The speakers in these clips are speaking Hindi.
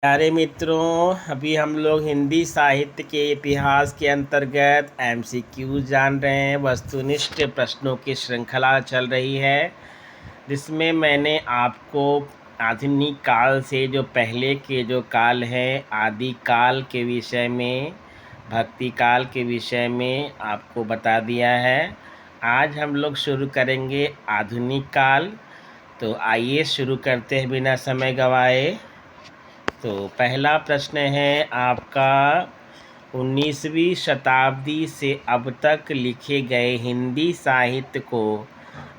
प्यारे मित्रों, अभी हम लोग हिंदी साहित्य के इतिहास के अंतर्गत एमसीक्यू जान रहे हैं। वस्तुनिष्ठ प्रश्नों की श्रृंखला चल रही है, जिसमें मैंने आपको आधुनिक काल से जो पहले के जो काल हैं, आदि काल के विषय में, भक्ति काल के विषय में आपको बता दिया है। आज हम लोग शुरू करेंगे आधुनिक काल। तो आइए शुरू करते हैं बिना समय गंवाए। तो पहला प्रश्न है आपका, 19वीं शताब्दी से अब तक लिखे गए हिंदी साहित्य को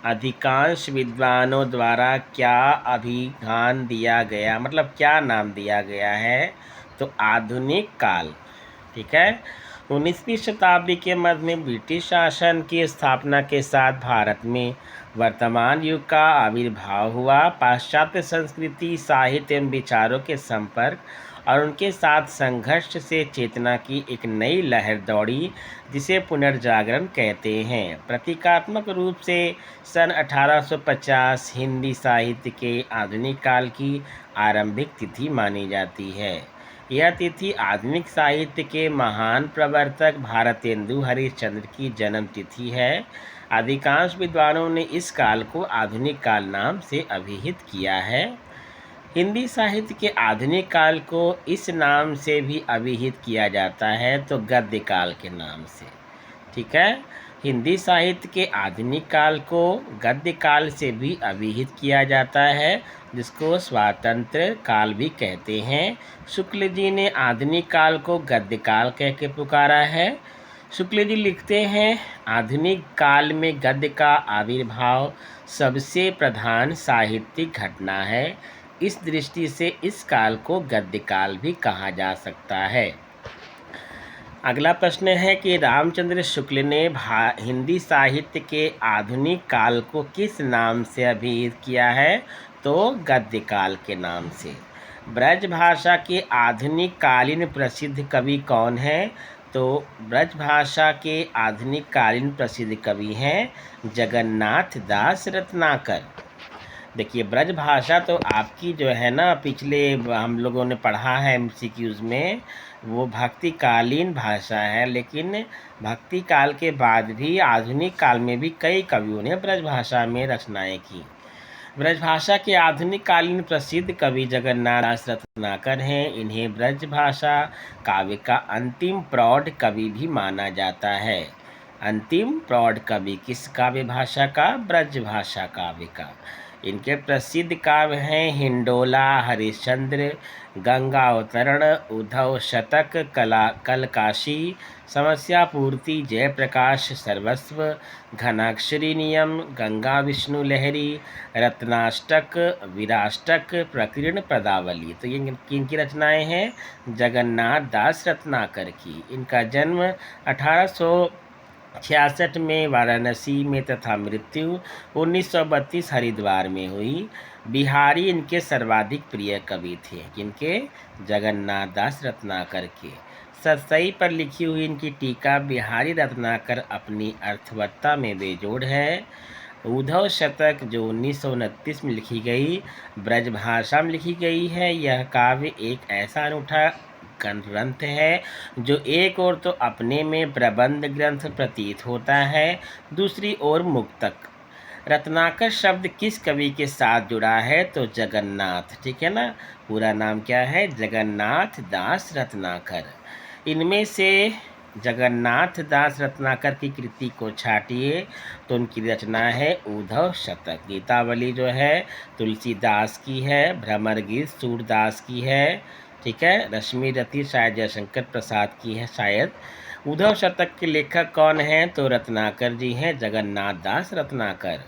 अधिकांश विद्वानों द्वारा क्या अभिधान दिया गया, मतलब क्या नाम दिया गया है? तो आधुनिक काल। ठीक है। 19वीं शताब्दी के मध्य में ब्रिटिश शासन की स्थापना के साथ भारत में वर्तमान युग का आविर्भाव हुआ। पाश्चात्य संस्कृति, साहित्य एवं विचारों के संपर्क और उनके साथ संघर्ष से चेतना की एक नई लहर दौड़ी, जिसे पुनर्जागरण कहते हैं। प्रतीकात्मक रूप से सन 1850 हिंदी साहित्य के आधुनिक काल की आरंभिक तिथि मानी जाती है। यह तिथि आधुनिक साहित्य के महान प्रवर्तक भारतेंदु हरिश्चंद्र की जन्म तिथि है। अधिकांश विद्वानों ने इस काल को आधुनिक काल नाम से अभिहित किया है। हिंदी साहित्य के आधुनिक काल को इस नाम से भी अभिहित किया जाता है, तो गद्य काल के नाम से। ठीक है। हिंदी साहित्य के आधुनिक काल को गद्य काल से भी अभिहित किया जाता है, जिसको स्वातंत्र्य काल भी कहते हैं। शुक्ल जी ने आधुनिक काल को गद्य काल कह के पुकारा है। शुक्ल जी लिखते हैं, आधुनिक काल में गद्य का आविर्भाव सबसे प्रधान साहित्यिक घटना है। इस दृष्टि से इस काल को गद्य काल भी कहा जा सकता है। अगला प्रश्न है कि रामचंद्र शुक्ल ने हिंदी साहित्य के आधुनिक काल को किस नाम से अभिहित किया है? तो गद्य काल के नाम से। ब्रज भाषा के आधुनिक कालीन प्रसिद्ध कवि कौन है? तो ब्रज भाषा के आधुनिक कालीन प्रसिद्ध कवि हैं जगन्नाथ दास रत्नाकर। देखिए, ब्रज भाषा तो आपकी जो है ना, पिछले हम लोगों ने पढ़ा है एमसीक्यूज़ में, वो भक्तिकालीन भाषा है। लेकिन भक्ति काल के बाद भी आधुनिक काल में भी कई कवियों ने ब्रज भाषा में रचनाएं की। ब्रज भाषा के आधुनिक कालीन प्रसिद्ध कवि जगन्नाथ दास रत्नाकर हैं। इन्हें ब्रज भाषा काव्य का अंतिम प्रौढ़ कवि भी माना जाता है। अंतिम प्रौढ़ कवि किस काव्य भाषा का? ब्रज भाषा काव्य का। इनके प्रसिद्ध काव्य हैं हिंडोला, हरिश्चंद्र, गंगा अवतरण, उद्धव शतक, कलकाशी, समस्या पूर्ति, जयप्रकाश सर्वस्व, घनाक्षरी नियम, गंगा विष्णु लहरी, रत्नाष्टक, वीराष्टक, प्रकीर्ण पदावली। तो ये किनकी रचनाएं हैं? जगन्नाथ दास रत्नाकर की। इनका जन्म 1866 में वाराणसी में तथा मृत्यु 1932 हरिद्वार में हुई। बिहारी इनके सर्वाधिक प्रिय कवि थे। किनके? जगन्नाथ दास रत्नाकर के। सतसई पर लिखी हुई इनकी टीका बिहारी रत्नाकर अपनी अर्थवत्ता में बेजोड़ है। उद्धव शतक जो 1929 में लिखी गई, ब्रज भाषा में लिखी गई है। यह काव्य एक ऐसा अनूठा ग्रंथ है जो एक ओर तो अपने में प्रबंध ग्रंथ प्रतीत होता है, दूसरी ओर मुक्तक। रत्नाकर शब्द किस कवि के साथ जुड़ा है? तो जगन्नाथ। ठीक है ना। पूरा नाम क्या है? जगन्नाथ दास रत्नाकर। इनमें से जगन्नाथ दास रत्नाकर की कृति को छाटिए तो उनकी रचना है उद्धव शतक। गीतावली जो है तुलसीदास की है, भ्रमर गीत सूरदास की है। ठीक है। रश्मि रति शायद जयशंकर प्रसाद की है शायद। उद्धव शतक के लेखक कौन हैं? तो रत्नाकर जी हैं, जगन्नाथ दास रत्नाकर।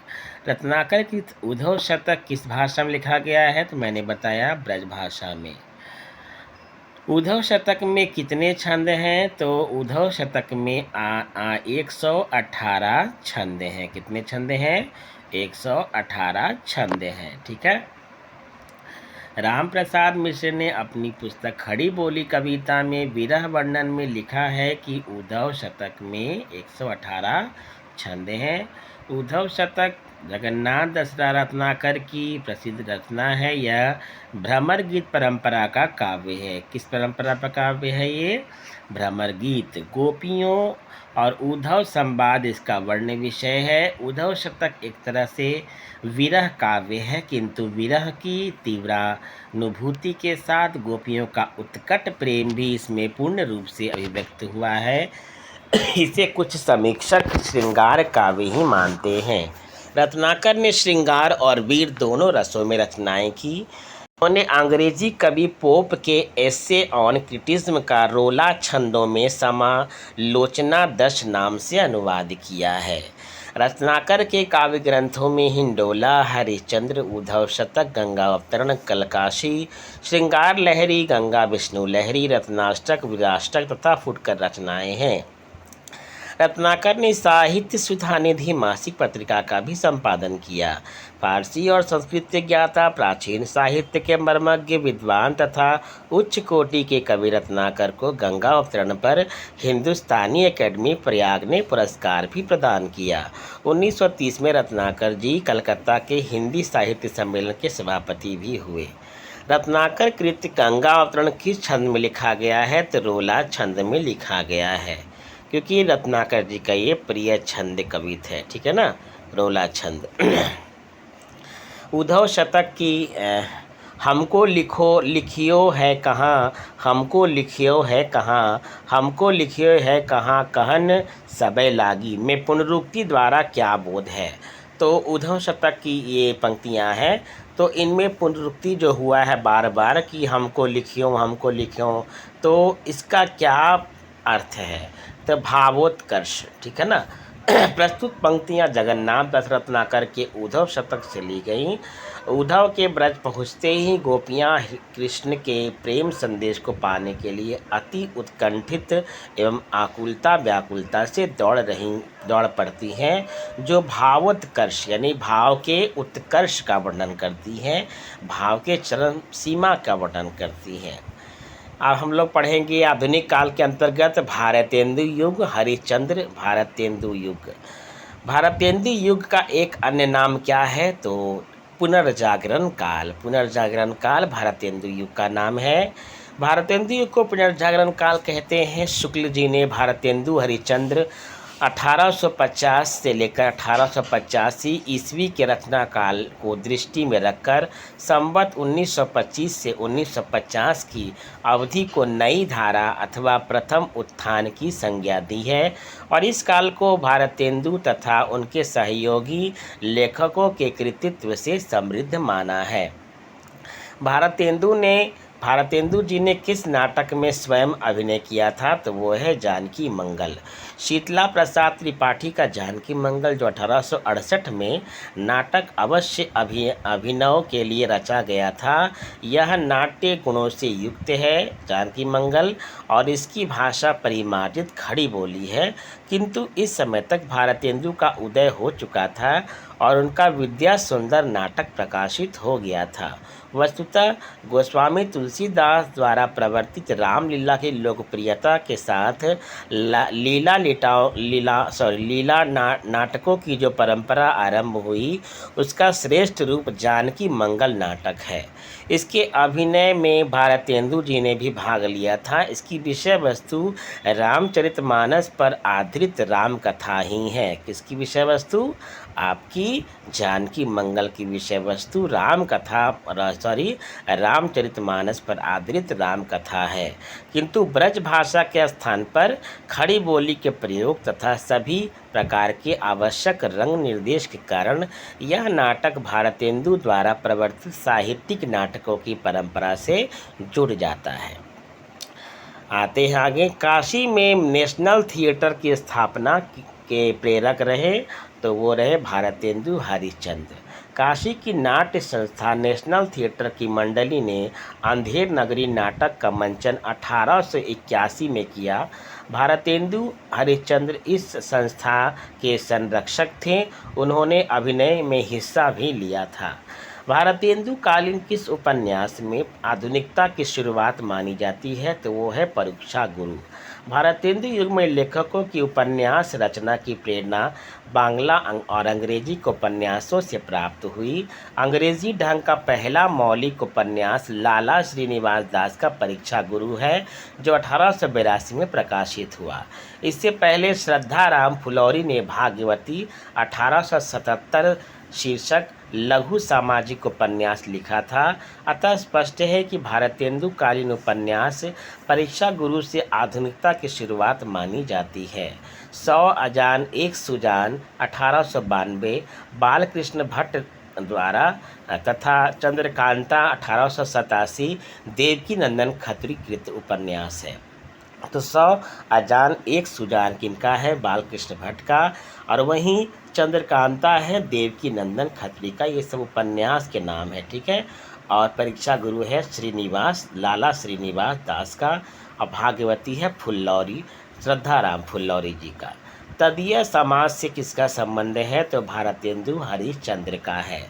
रत्नाकर की उद्धव शतक किस भाषा में लिखा गया है? तो मैंने बताया ब्रज भाषा में। उद्धव शतक में कितने छंद हैं? तो उद्धव शतक में 118 छंद हैं। कितने छंद हैं? 118 छंद हैं। ठीक है। राम प्रसाद मिश्र ने अपनी पुस्तक खड़ी बोली कविता में विरह वर्णन में लिखा है कि उद्धव शतक में 118 छंद हैं। उद्धव शतक जगन्नाथ दसरा रत्नाकर की प्रसिद्ध रचना है। यह भ्रमर गीत परंपरा का काव्य है। किस परंपरा का काव्य है ये? भ्रमर गीत। गोपियों और उद्धव संवाद इसका वर्ण विषय है। उद्धव शतक एक तरह से विरह काव्य है, किंतु विरह की तीव्रानुभूति के साथ गोपियों का उत्कट प्रेम भी इसमें पूर्ण रूप से अभिव्यक्त हुआ है। इसे कुछ समीक्षक श्रृंगार काव्य ही मानते हैं। रत्नाकर ने श्रृंगार और वीर दोनों रसों में रचनाएं की। उन्होंने अंग्रेजी कवि पोप के एसे ऑन क्रिटिज्म का रोला छंदों में समालोचना 10 नाम से अनुवाद किया है। रत्नाकर के काव्य ग्रंथों में हिंडोला, हरिश्चंद्र, उद्धव शतक, गंगा अवतरण, कलकाशी, श्रृंगार लहरी, गंगा विष्णु लहरी, रत्नाष्टक, वीराष्टक तथा फुटकर रचनाएं हैं। रत्नाकर ने साहित्य सुधा निधि मासिक पत्रिका का भी संपादन किया। फारसी और संस्कृत के ज्ञाता, प्राचीन साहित्य के मर्मज्ञ, विद्वान तथा उच्च कोटि के कवि रत्नाकर को गंगा अवतरण पर हिंदुस्तानी एकेडमी प्रयाग ने पुरस्कार भी प्रदान किया। 1930 में रत्नाकर जी कलकत्ता के हिंदी साहित्य सम्मेलन के सभापति भी हुए। रत्नाकर कृत्य गंगा अवतरण किस छंद में लिखा गया है? तो रोला छंद में लिखा गया है, क्योंकि रत्नाकर जी का ये प्रिय छंद कवित है। ठीक है ना, रोला छंद। उद्धव शतक की हमको लिखियो है कहाँ, हमको लिखियो है कहाँ, हमको लिखियो है कहाँ, कहन सबे लागी में पुनरुक्ति द्वारा क्या बोध है? तो उद्धव शतक की ये पंक्तियाँ हैं, तो इनमें पुनरुक्ति जो हुआ है बार बार कि हमको लिखियो, तो इसका क्या अर्थ है? तो भावोत्कर्ष। ठीक है ना। प्रस्तुत पंक्तियां जगन्नाथ दस रत्नाकर के उद्धव शतक से ली गई। उद्धव के ब्रज पहुँचते ही गोपियां कृष्ण के प्रेम संदेश को पाने के लिए अति उत्कंठित एवं आकुलता व्याकुलता से दौड़ पड़ती हैं, जो भावोत्कर्ष यानी भाव के उत्कर्ष का वर्णन करती हैं, भाव के चरम सीमा का वर्णन करती हैं। अब हम लोग पढ़ेंगे आधुनिक काल के अंतर्गत भारतेंदु युग, हरिश्चंद्र भारतेंदु युग। भारतेंदु युग का एक अन्य नाम क्या है? तो पुनर्जागरण काल। पुनर्जागरण काल भारतेंदु युग का नाम है। भारतेंदु युग को पुनर्जागरण काल कहते हैं। शुक्ल जी ने भारतेंदु हरिश्चंद्र 1850 से लेकर 1885 ईस्वी के रचना काल को दृष्टि में रखकर संवत 1925 से 1950 की अवधि को नई धारा अथवा प्रथम उत्थान की संज्ञा दी है, और इस काल को भारतेंदु तथा उनके सहयोगी लेखकों के कृतित्व से समृद्ध माना है। भारतेंदु जी ने किस नाटक में स्वयं अभिनय किया था? तो वो है जानकी मंगल। शीतला प्रसाद त्रिपाठी का जानकी मंगल, जो 1868 में नाटक अवश्य अभिनव के लिए रचा गया था, यह नाट्य गुणों से युक्त है जानकी मंगल, और इसकी भाषा परिमार्जित खड़ी बोली है। किंतु इस समय तक भारतेंदु का उदय हो चुका था और उनका विद्या सुंदर नाटक प्रकाशित हो गया था। वस्तुतः गोस्वामी तुलसीदास द्वारा प्रवर्तित रामलीला की लोकप्रियता के साथ लीला नाटकों की जो परंपरा आरंभ हुई, उसका श्रेष्ठ रूप जानकी मंगल नाटक है। इसके अभिनय में भारतेंदु जी ने भी भाग लिया था। इसकी विषय वस्तु रामचरितमानस पर आधारित राम कथा ही है। किसकी विषय वस्तु? आपकी जानकी मंगल की विषय वस्तु रामचरितमानस पर आधारित राम कथा है, किंतु ब्रज भाषा के स्थान पर खड़ी बोली के प्रयोग तथा सभी प्रकार के आवश्यक रंग निर्देश के कारण यह नाटक भारतेंदु द्वारा प्रवर्तित साहित्यिक नाटकों की परंपरा से जुड़ जाता है। आते हैं आगे। काशी में नेशनल थिएटर की स्थापना के प्रेरक रहे, तो वो रहे भारतेंदु हरिश्चंद्र। काशी की नाट्य संस्था नेशनल थिएटर की मंडली ने अंधेर नगरी नाटक का मंचन 1881 में किया। भारतेंदु हरिश्चंद्र इस संस्था के संरक्षक थे। उन्होंने अभिनय में हिस्सा भी लिया था। भारतेंदु कालीन किस उपन्यास में आधुनिकता की शुरुआत मानी जाती है? तो वो है परीक्षा गुरु। भारतेंदु युग में लेखकों की उपन्यास रचना की प्रेरणा बांग्ला और अंग्रेजी के उपन्यासों से प्राप्त हुई। अंग्रेजी ढंग का पहला मौलिक उपन्यास लाला श्रीनिवास दास का परीक्षा गुरु है, जो 1882 में प्रकाशित हुआ। इससे पहले श्रद्धाराम फुलौरी ने भाग्यवती 1877 शीर्षक लघु सामाजिक उपन्यास लिखा था। अतः स्पष्ट है कि भारतेंदु कालीन उपन्यास परीक्षा गुरु से आधुनिकता की शुरुआत मानी जाती है। 100 अजान एक सुजान 1892 बालकृष्ण भट्ट द्वारा तथा चंद्रकांता 1887 देवकीनंदन खत्री कृत उपन्यास है। तो 100 अजान एक सुजान किनका है? बालकृष्ण भट्ट का। और वहीं चंद्रकांता है देवकीनंदन खत्री का। ये सब उपन्यास के नाम है, ठीक है। और परीक्षा गुरु है श्रीनिवास लाला श्रीनिवास दास का। और भाग्यवती है फुल्लौरी श्रद्धाराम फुल्लौरी जी का। तदीय समाज से किसका संबंध है? तो भारतेंदु हरिश्चंद्र का है।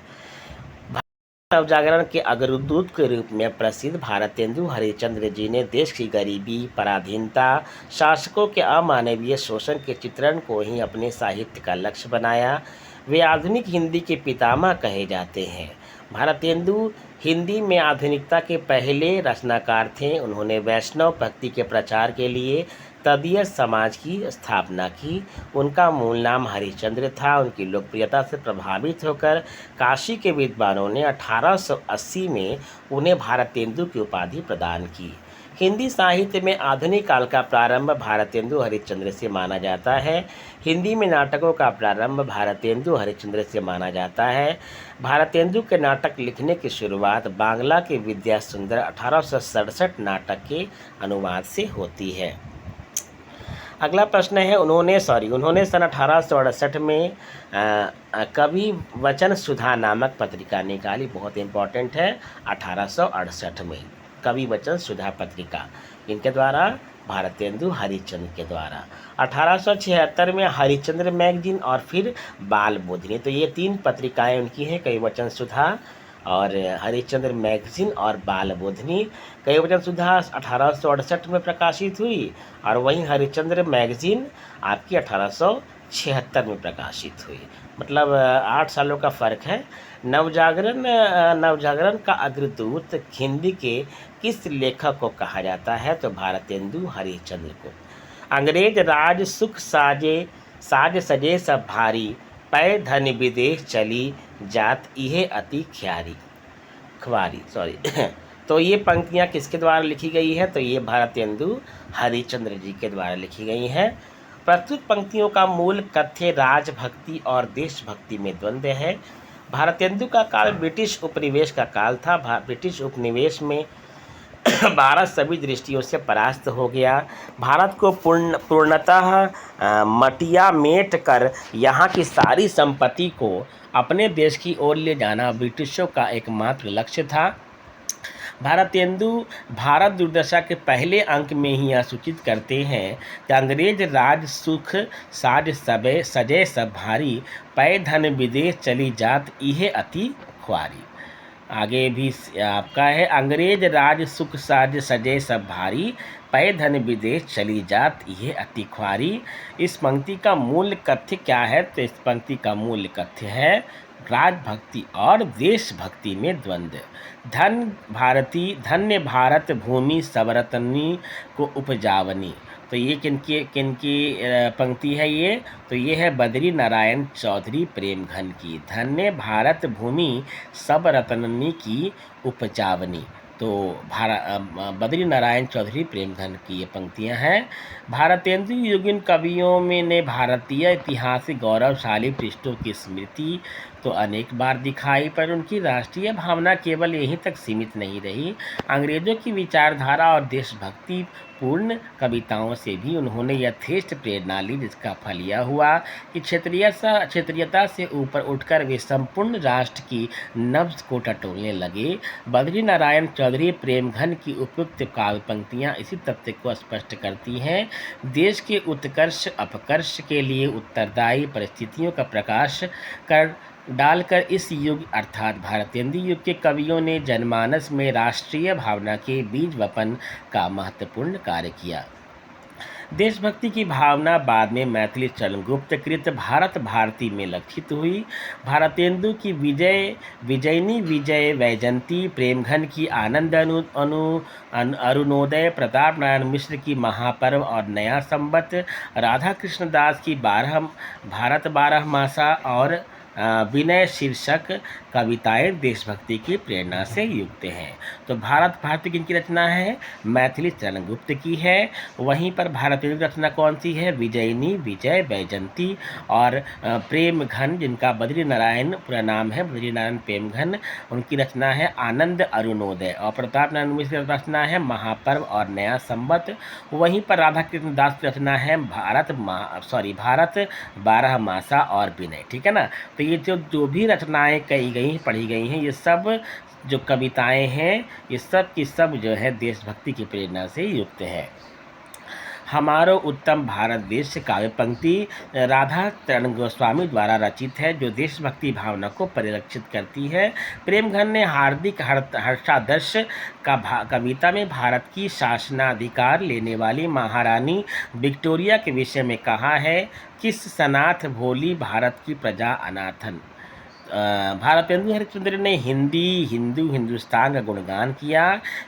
नवजागरण के अग्रदूत के रूप में प्रसिद्ध भारतेंदु हरिश्चंद्र जी ने देश की गरीबी, पराधीनता, शासकों के अमानवीय शोषण के चित्रण को ही अपने साहित्य का लक्ष्य बनाया। वे आधुनिक हिंदी के पितामह कहे जाते हैं। भारतेंदु हिंदी में आधुनिकता के पहले रचनाकार थे। उन्होंने वैष्णव भक्ति के प्रचार के लिए तदीय समाज की स्थापना की। उनका मूल नाम हरिश्चंद्र था। उनकी लोकप्रियता से प्रभावित होकर काशी के विद्वानों ने 1880 में उन्हें भारतेंदु की उपाधि प्रदान की। हिंदी साहित्य में आधुनिक काल का प्रारंभ भारतेंदु हरिश्चंद्र से माना जाता है। हिंदी में नाटकों का प्रारंभ भारतेंदु हरिश्चंद्र से माना जाता है। भारतेंदु के नाटक लिखने की शुरुआत बांग्ला के विद्या सुंदर 1867 नाटक के अनुवाद से होती है। अगला प्रश्न है, उन्होंने सन 1868 में कवि वचन सुधा नामक पत्रिका निकाली। बहुत इंपॉर्टेंट है। 1868 में कवि वचन सुधा पत्रिका इनके द्वारा, भारतेंदु हरिश्चंद्र के द्वारा। 1876 में हरिश्चंद्र मैगजीन और फिर बाल बोधिनी। तो ये 3 पत्रिकाएं उनकी हैं, कवि वचन सुधा और हरिश्चंद्र मैगजीन और बाल बोधिनी। कवि वचन सुधा 1868 में प्रकाशित हुई और वहीं हरिश्चंद्र मैगजीन आपकी 1876 में प्रकाशित हुई। मतलब 8 सालों का फ़र्क है। नवजागरण का अग्रदूत हिंदी के किस लेखक को कहा जाता है? तो भारतेंदु हरिश्चंद्र को। अंग्रेज राज सुख साज सजे सब भारी, पै धन विदेश चली जात इहे अति ख्वारी तो ये पंक्तियाँ किसके द्वारा लिखी गई है? तो ये भारतेंदु हरिश्चंद्र जी के द्वारा लिखी गई हैं। प्रस्तुत पंक्तियों का मूल कथ्य राजभक्ति और देशभक्ति में द्वंद्व है। भारतेंदु का काल ब्रिटिश उपनिवेश का काल था। ब्रिटिश उपनिवेश में भारत सभी दृष्टियों से परास्त हो गया। भारत को पूर्णतः मटिया मेट कर यहाँ की सारी संपत्ति को अपने देश की ओर ले जाना ब्रिटिशों का एकमात्र लक्ष्य था। भारतेंदु भारत दुर्दशा के पहले अंक में ही यह सूचित करते हैं कि अंग्रेज राज सुख साज सजे सब भारी, पै धन विदेश चली जात इहे अति ख्वारी। आगे भी आपका है, अंग्रेज राज सुख साज सजे सब भारी, पै धन विदेश चली जात ये अति ख्वारी। इस पंक्ति का मूल कथ्य क्या है? तो इस पंक्ति का मूल कथ्य है राजभक्ति और देशभक्ति में द्वंद्व। धन्य भारत भूमि सबरतनी को उपजावनी। तो ये किनकी पंक्ति है ये? तो ये है बद्री नारायण चौधरी प्रेमघन की। धन्य भारत भूमि सब रतननी की उपजावनी। तो बद्री नारायण चौधरी प्रेमघन की ये पंक्तियां हैं। भारतेंदु युगीन कवियों में ने भारतीय इतिहास के गौरवशाली पृष्ठों की स्मृति तो अनेक बार दिखाई, पर उनकी राष्ट्रीय भावना केवल यहीं तक सीमित नहीं रही। अंग्रेजों की विचारधारा और देशभक्ति पूर्ण कविताओं से भी उन्होंने यथेष्ट प्रेरणा ली, जिसका फल यह हुआ कि क्षेत्रीयता से ऊपर उठकर वे संपूर्ण राष्ट्र की नब्ज को टटोलने लगे। बद्री नारायण चौधरी प्रेमघन की उपयुक्त काव्य पंक्तियाँ इसी तथ्य को स्पष्ट करती हैं। देश के उत्कर्ष अपकर्ष के लिए उत्तरदायी परिस्थितियों का प्रकाश कर डालकर इस युग अर्थात भारतेंदु युग के कवियों ने जनमानस में राष्ट्रीय भावना के बीज वपन का महत्वपूर्ण कार्य किया। देशभक्ति की भावना बाद में मैथिली चरणगुप्त कृत भारत भारती में लक्षित हुई। भारतेंदु की विजयनी विजय वैजंती, प्रेमघन की आनंद अरुणोदय, प्रताप नारायण मिश्र की महापर्व और नया संवत, राधा कृष्ण दास की भारत 12 मासा और विनय शीर्षक कविताएं देशभक्ति की प्रेरणा से युक्त हैं। तो भारत भारती किनकी रचना है? मैथिली चरणगुप्त की है। वहीं पर भारतेंदु की रचना कौन सी है? विजयनी विजय वैजंती और प्रेम घन, जिनका बद्री नारायण पूरा नाम है, बद्री नारायण प्रेमघन, उनकी रचना है आनंद अरुणोदय। और प्रताप नारायण मिश्र की रचना है महापर्व और नया संवत। वहीं पर राधा कृष्ण दास की रचना है भारत 12 मासा और विनय। ठीक है ना। तो ये जो भी रचनाएं पढ़ी गई हैं, ये सब जो कविताएं हैं, ये सब की सब जो है देशभक्ति की प्रेरणा से युक्त है। हमारो उत्तम भारत देश काव्य पंक्ति राधा चरण गोस्वामी द्वारा रचित है, जो देशभक्ति भावना को परिलक्षित करती है। प्रेमघन ने हार्दिक हर्षादर्श कविता में भारत की शासनाधिकार लेने वाली महारानी विक्टोरिया के विषय में कहा है, किस सनाथ भोली भारत की प्रजा अनाथन। भारतेंदु हरिश्चंद्र ने हिंदुस्तान का गुणगान किया,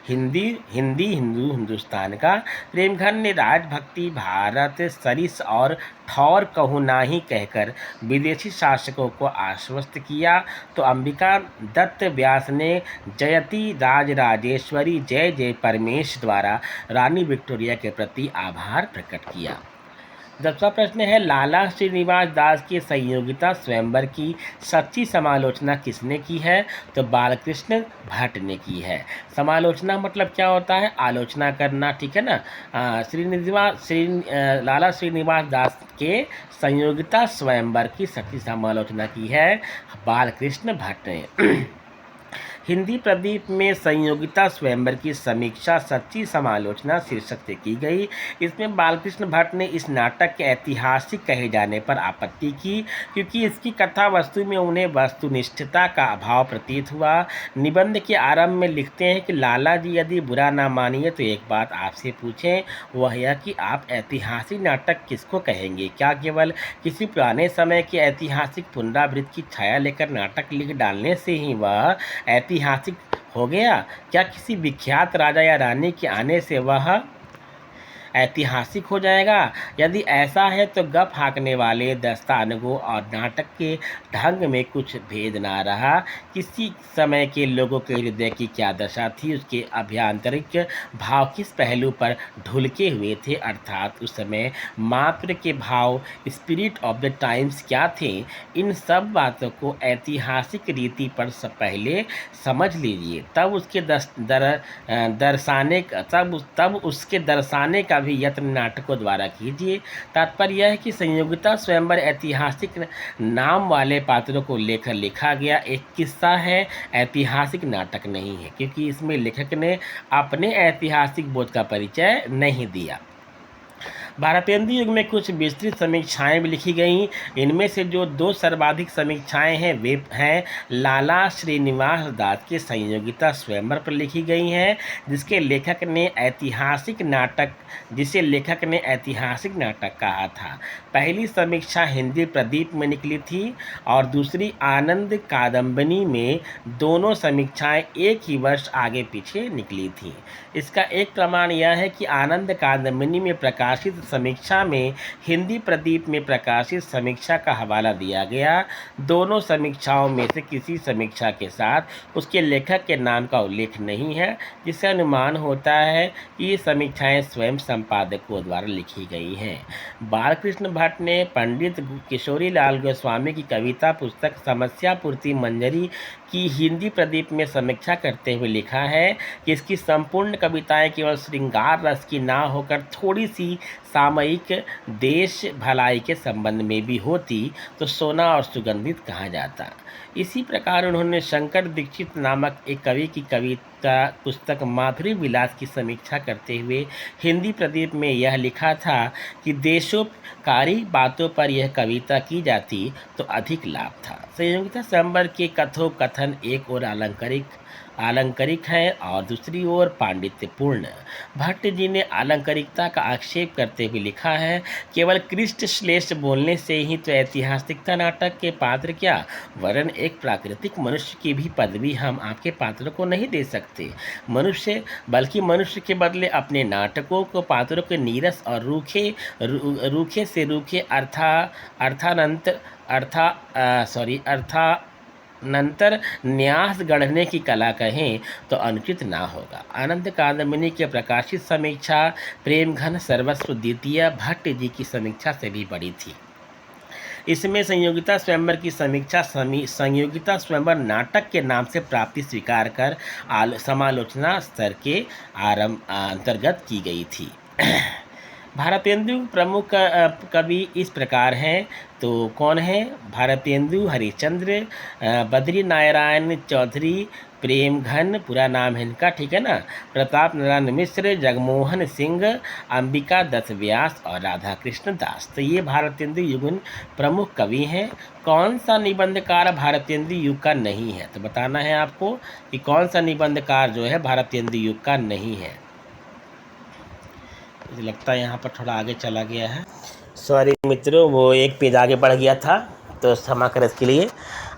हिंदू हिंदुस्तान का। प्रेमघन ने राजभक्ति, भारत सरिस और ठौर कहूँ नाही कहकर विदेशी शासकों को आश्वस्त किया। तो अंबिका दत्त व्यास ने जयति राजराजेश्वरी जय जय परमेश द्वारा रानी विक्टोरिया के प्रति आभार प्रकट किया। 10वां प्रश्न है, लाला श्रीनिवास दास की संयोगिता स्वयंवर की सच्ची समालोचना किसने की है? तो बालकृष्ण भट्ट ने की है। समालोचना मतलब क्या होता है? आलोचना करना। ठीक है ना। लाला श्रीनिवास दास के संयोगिता स्वयंवर की सच्ची समालोचना की है बालकृष्ण भट्ट ने। हिंदी प्रदीप में संयोगिता स्वयंवर की समीक्षा सच्ची समालोचना शीर्षक से की गई। इसमें बालकृष्ण भट्ट ने इस नाटक के ऐतिहासिक कहे जाने पर आपत्ति की, क्योंकि इसकी कथा वस्तु में उन्हें वस्तुनिष्ठता का अभाव प्रतीत हुआ। निबंध के आरंभ में लिखते हैं कि लाला जी, यदि बुरा ना मानिए तो एक बात आपसे पूछें, वह यह कि आप ऐतिहासिक नाटक किसको कहेंगे? क्या केवल किसी पुराने समय के ऐतिहासिक पुनरावृत्ति की छाया लेकर नाटक लिख डालने से ही वह ऐतिहासिक हो गया? क्या किसी विख्यात राजा या रानी के आने से वह ऐतिहासिक हो जाएगा? यदि ऐसा है तो गप हाँकने वाले दस्तानगों और नाटक के ढंग में कुछ भेद ना रहा। किसी समय के लोगों के हृदय की क्या दशा थी, उसके अभ्यांतरिक भाव किस पहलू पर ढुलके हुए थे, अर्थात उस समय मात्र के भाव, स्पिरिट ऑफ द टाइम्स क्या थे। इन सब बातों को ऐतिहासिक रीति पर पहले समझ लीजिए, तब उसके दर्शाने का भी यत्न नाटकों द्वारा कीजिए। तात्पर्य यह है कि संयोगिता स्वयंवर ऐतिहासिक नाम वाले पात्रों को लेकर लिखा गया एक किस्सा है, ऐतिहासिक नाटक नहीं है, क्योंकि इसमें लेखक ने अपने ऐतिहासिक बोध का परिचय नहीं दिया। भारतेंदु युग में कुछ विस्तृत समीक्षाएं भी लिखी गईं। इनमें से जो 2 सर्वाधिक समीक्षाएं हैं वे हैं लाला श्रीनिवास दास के संयोगिता स्वयंवर पर लिखी गई हैं, जिसे लेखक ने ऐतिहासिक नाटक कहा था। पहली समीक्षा हिंदी प्रदीप में निकली थी और दूसरी आनंद कादम्बिनी में। दोनों समीक्षाएं एक ही वर्ष आगे पीछे निकली थीं। इसका एक प्रमाण यह है कि आनंद कादम्बिनी में प्रकाशित समीक्षा में हिंदी प्रदीप में प्रकाशित समीक्षा का हवाला दिया गया। दोनों समीक्षाओं में से किसी समीक्षा के साथ उसके लेखक के नाम का उल्लेख नहीं है, जिससे अनुमान होता है कि ये समीक्षाएं स्वयं संपादकों द्वारा लिखी गई हैं। बालकृष्ण भट्ट ने पंडित किशोरीलाल गोस्वामी की कविता पुस्तक समस्या पूर्ति मंजरी की हिंदी प्रदीप में समीक्षा करते हुए लिखा है कि इसकी संपूर्ण कविताएं केवल श्रृंगार रस की ना होकर थोड़ी सी सामयिक देश भलाई के संबंध में भी होती तो सोना और सुगंधित कहा जाता। इसी प्रकार उन्होंने शंकर दीक्षित नामक एक कवि की कविता पुस्तक माधुरी विलास की समीक्षा करते हुए हिंदी प्रदीप में यह लिखा था कि देशोपकारी बातों पर यह कविता की जाती तो अधिक लाभ था। संयोगिता स्वयंवर के कथोपकथन एक और आलंकारिक हैं और दूसरी ओर पांडित्यपूर्ण। भट्ट जी ने आलंकारिकता का आक्षेप करते हुए लिखा है, केवल कृष्ण श्लेष बोलने से ही तो ऐतिहासिकता नाटक के पात्र क्या, वरन एक प्राकृतिक मनुष्य की भी पदवी हम आपके पात्रों को नहीं दे सकते। मनुष्य बल्कि मनुष्य के बदले अपने नाटकों को पात्रों के नीरस और रूखे से रूखे अर्थानंतर न्यास गढ़ने की कला कहें तो अनुचित ना होगा। आनंद कादम्बिनी के प्रकाशित समीक्षा प्रेम घन सर्वस्व द्वितीय भट्ट जी की समीक्षा से भी बड़ी थी। इसमें संयोगिता स्वयंवर की समीक्षा संयोगिता स्वयंवर नाटक के नाम से प्राप्ति स्वीकार कर समालोचना स्तर के अंतर्गत की गई थी। भारतेंदु प्रमुख कवि इस प्रकार हैं, तो कौन है? भारतेंदु हरिश्चंद्र, बद्री नारायण चौधरी, प्रेम घन पूरा नाम है इनका, ठीक है ना, प्रताप नारायण मिश्र, जगमोहन सिंह, अंबिका दत्त व्यास और राधा कृष्ण दास। तो ये भारतेंदु युग प्रमुख कवि हैं। कौन सा निबंधकार भारतेंदु युग का नहीं है? तो बताना है आपको कि कौन सा निबंधकार जो है भारतेंदु युग का नहीं है। मुझे लगता है यहाँ पर थोड़ा आगे चला गया है, सॉरी मित्रों, वो एक पेज आगे बढ़ गया था, तो क्षमा करें इसके लिए।